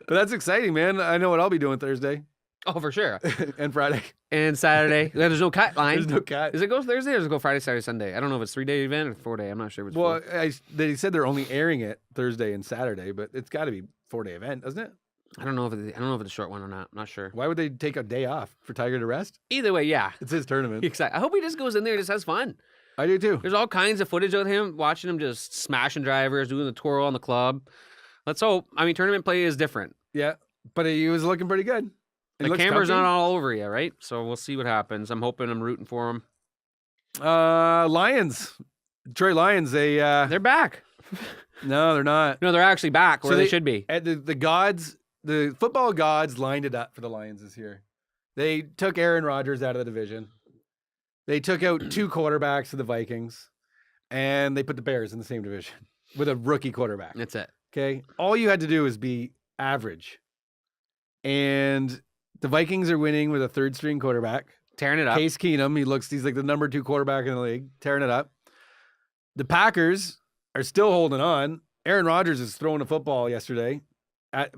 that's exciting, man. I know what I'll be doing Thursday. Oh, for sure. And Friday. And Saturday. There's no cut line. There's no cut. Does it go Thursday or does it go Friday, Saturday, Sunday? I don't know if it's 3-day event or 4-day. I'm not sure if it's they said they're only airing it Thursday and Saturday, but it's got to be 4-day event, doesn't it? I don't know if it's a short one or not. I'm not sure. Why would they take a day off for Tiger to rest? Either way, yeah. It's his tournament. Exactly. I hope he just goes in there and just has fun. I do too. There's all kinds of footage of him, watching him just smashing drivers, doing the twirl on the club. Let's hope. I mean, tournament play is different. Yeah, but he was looking pretty good. The camera's not all over you, right? So we'll see what happens. I'm rooting for him. Lions. Detroit Lions, they're back. No, they're not. No, they're actually back where they should be. The football gods lined it up for the Lions this year. They took Aaron Rodgers out of the division. They took out 2 quarterbacks of the Vikings, and they put the Bears in the same division with a rookie quarterback. That's it. Okay? All you had to do was be average. And the Vikings are winning with a 3rd-string quarterback. Tearing it up. Case Keenum, he's like the number 2 quarterback in the league, tearing it up. The Packers are still holding on. Aaron Rodgers is throwing a football yesterday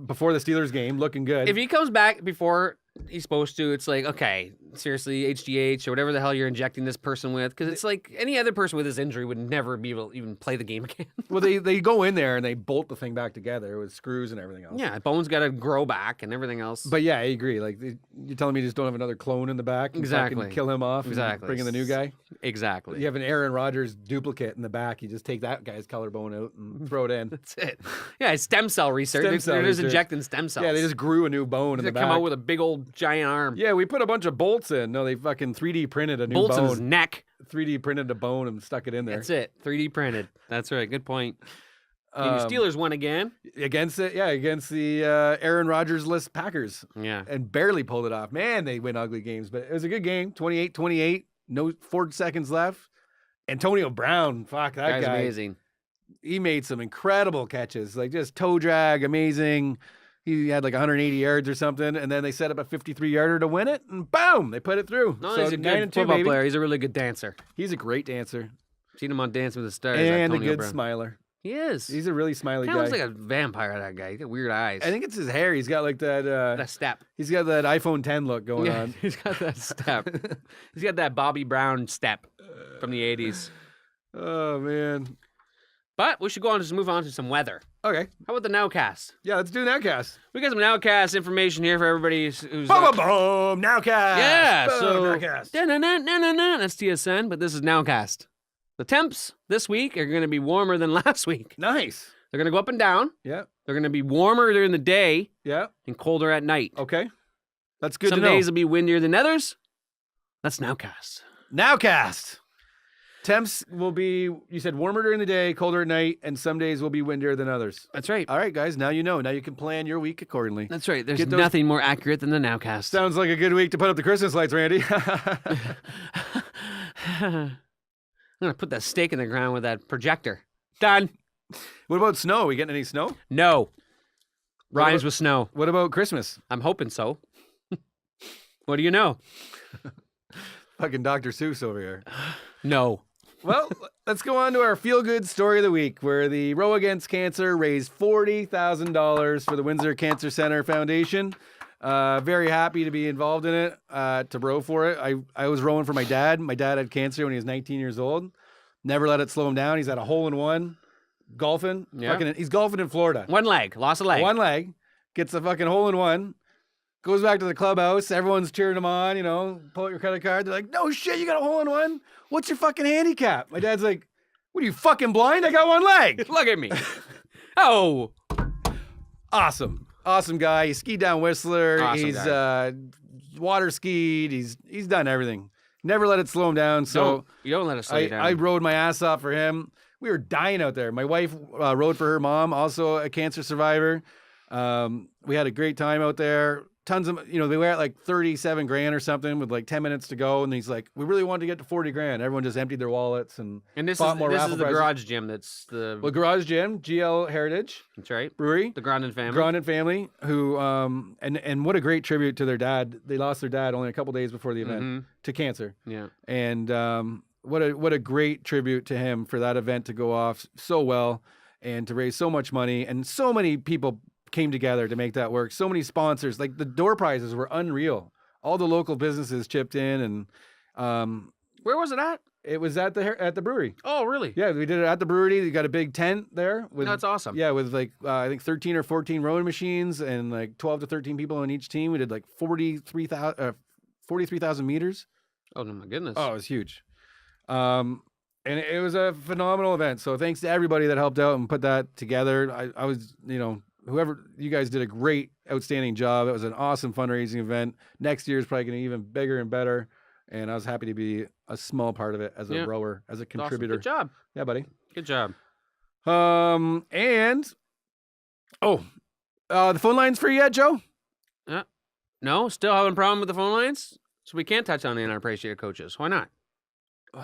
before the Steelers game, looking good. If he comes back before he's supposed to, it's like, okay, seriously, HGH or whatever the hell you're injecting this person with, because it's like any other person with this injury would never be able to even play the game again. Well, they go in there and they bolt the thing back together with screws and everything else. Yeah, bones got to grow back and everything else. But yeah, I agree. Like, you're telling me you just don't have another clone in the back? Exactly. Kill him off. Exactly. Bring in the new guy. Exactly. You have an Aaron Rodgers duplicate in the back. You just take that guy's collarbone out and throw it in. That's it. Yeah, stem cell research. They're just injecting stem cells. Yeah, they just grew a new bone in the back. Come out with a big old giant arm. Yeah, we put a bunch of bolts in. No, they fucking 3D printed a new bone. Bolts in his neck. 3D printed a bone and stuck it in there. That's it. 3D printed. That's right. Good point. Steelers won again. Against the Aaron Rodgers-less Packers. Yeah. And barely pulled it off. Man, they win ugly games, but it was a good game. 28-28. No 4 seconds left. Antonio Brown, fuck, that guy's guy. Amazing. He made some incredible catches, like just toe drag, amazing. He had like 180 yards or something, and then they set up a 53-yarder to win it, and boom, they put it through. No, so he's a good football player. He's a really good dancer. He's a great dancer. Seen him on Dance with the Stars. And a good Brown. smiler. He is. He's a really smiley guy. Kind of looks like a vampire, that guy. He's got weird eyes. I think it's his hair. He's got like that... that step. He's got that iPhone 10 look going on. He's got that step. He's got that Bobby Brown step from the 80s. Oh, man. But we should go on to move on to some weather. Okay. How about the Nowcast? Yeah, let's do Nowcast. We got some Nowcast information here for everybody who's boom, Nowcast. Yeah, boom, so Nowcast. That's TSN, but this is Nowcast. The temps this week are going to be warmer than last week. Nice. They're going to go up and down. Yeah. They're going to be warmer during the day. Yeah. And colder at night. Okay. That's good Some to know. Some days will be windier than others. That's Nowcast. Nowcast. Temps will be, you said, warmer during the day, colder at night, and some days will be windier than others. That's right. All right, guys, now you know. Now you can plan your week accordingly. That's right. There's nothing more accurate than the Nowcast. Sounds like a good week to put up the Christmas lights, Randy. I'm going to put that stake in the ground with that projector. Done. What about snow? We getting any snow? No. Rhymes with snow. What about Christmas? I'm hoping so. What do you know? Fucking Dr. Seuss over here. No. Well, let's go on to our feel-good story of the week, where the Row Against Cancer raised $40,000 for the Windsor Cancer Center Foundation. Very happy to be involved in it, to row for it. I was rowing for my dad. My dad had cancer when he was 19 years old. Never let it slow him down. He's had a hole-in-one. Golfing. Yeah. He's golfing in Florida. One leg. Lost a leg. One leg. Gets a fucking hole-in-one. Goes back to the clubhouse. Everyone's cheering him on, pull out your credit card. They're like, no shit, you got a hole-in-one? What's your fucking handicap? My dad's like, what are you, fucking blind? I got one leg. Look at me. Oh. Awesome. Awesome guy. He skied down Whistler. Awesome He's guy. Water skied. He's done everything. Never let it slow him down. So you don't let it slow you down. I rode my ass off for him. We were dying out there. My wife rode for her mom, also a cancer survivor. We had a great time out there. Tons of, they were at like 37 grand or something with like 10 minutes to go. And he's like, we really wanted to get to 40 grand. Everyone just emptied their wallets and this bought more raffle is the prizes. garage gym. That's the Garage Gym, GL Heritage. That's right. Brewery. The Grondin family. Grondin family, who, and what a great tribute to their dad. They lost their dad only a couple days before the event to cancer. Yeah. And what a great tribute to him for that event to go off so well and to raise so much money. And so many people came together to make that work. So many sponsors, like the door prizes were unreal. All the local businesses chipped in, and where was it at? It was at the brewery. Oh, really? Yeah, we did it at the brewery. You got a big tent there. That's awesome. Yeah, with like I think 13 or 14 rowing machines and like 12 to 13 people on each team. We did like 43,000 meters. Oh, no, my goodness. Oh, it was huge. And it was a phenomenal event. So thanks to everybody that helped out and put that together. I was, whoever you guys did a great, outstanding job. It was an awesome fundraising event. Next year is probably going to be even bigger and better. And I was happy to be a small part of it as a rower, as a contributor. Awesome. Good job. Yeah, buddy. Good job. And the phone line's free yet, Joe? No, still having a problem with the phone lines? So we can't touch on the unappreciated coaches. Why not?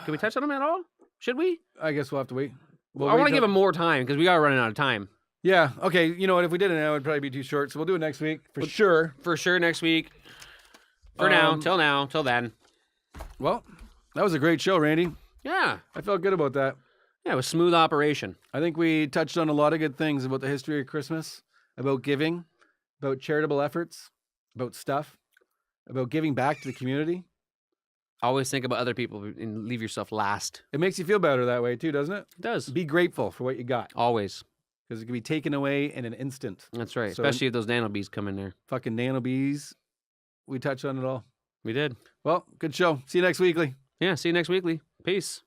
Can we touch on them at all? Should we? I guess we'll have to wait. I want to give them more time because we are running out of time. Yeah. Okay. You know what? If we did it now, it'd probably be too short. So we'll do it next week for sure. For sure next week. Till then. Well, that was a great show, Randy. Yeah. I felt good about that. Yeah, it was smooth operation. I think we touched on a lot of good things about the history of Christmas, about giving, about charitable efforts, about stuff, about giving back to the community. Always think about other people and leave yourself last. It makes you feel better that way too, doesn't it? It does. Be grateful for what you got. Always. Because it can be taken away in an instant. That's right. So, especially if those nano bees come in there. Fucking nano bees. We touched on it all. We did. Well, good show. See you next weekly. Yeah, see you next weekly. Peace.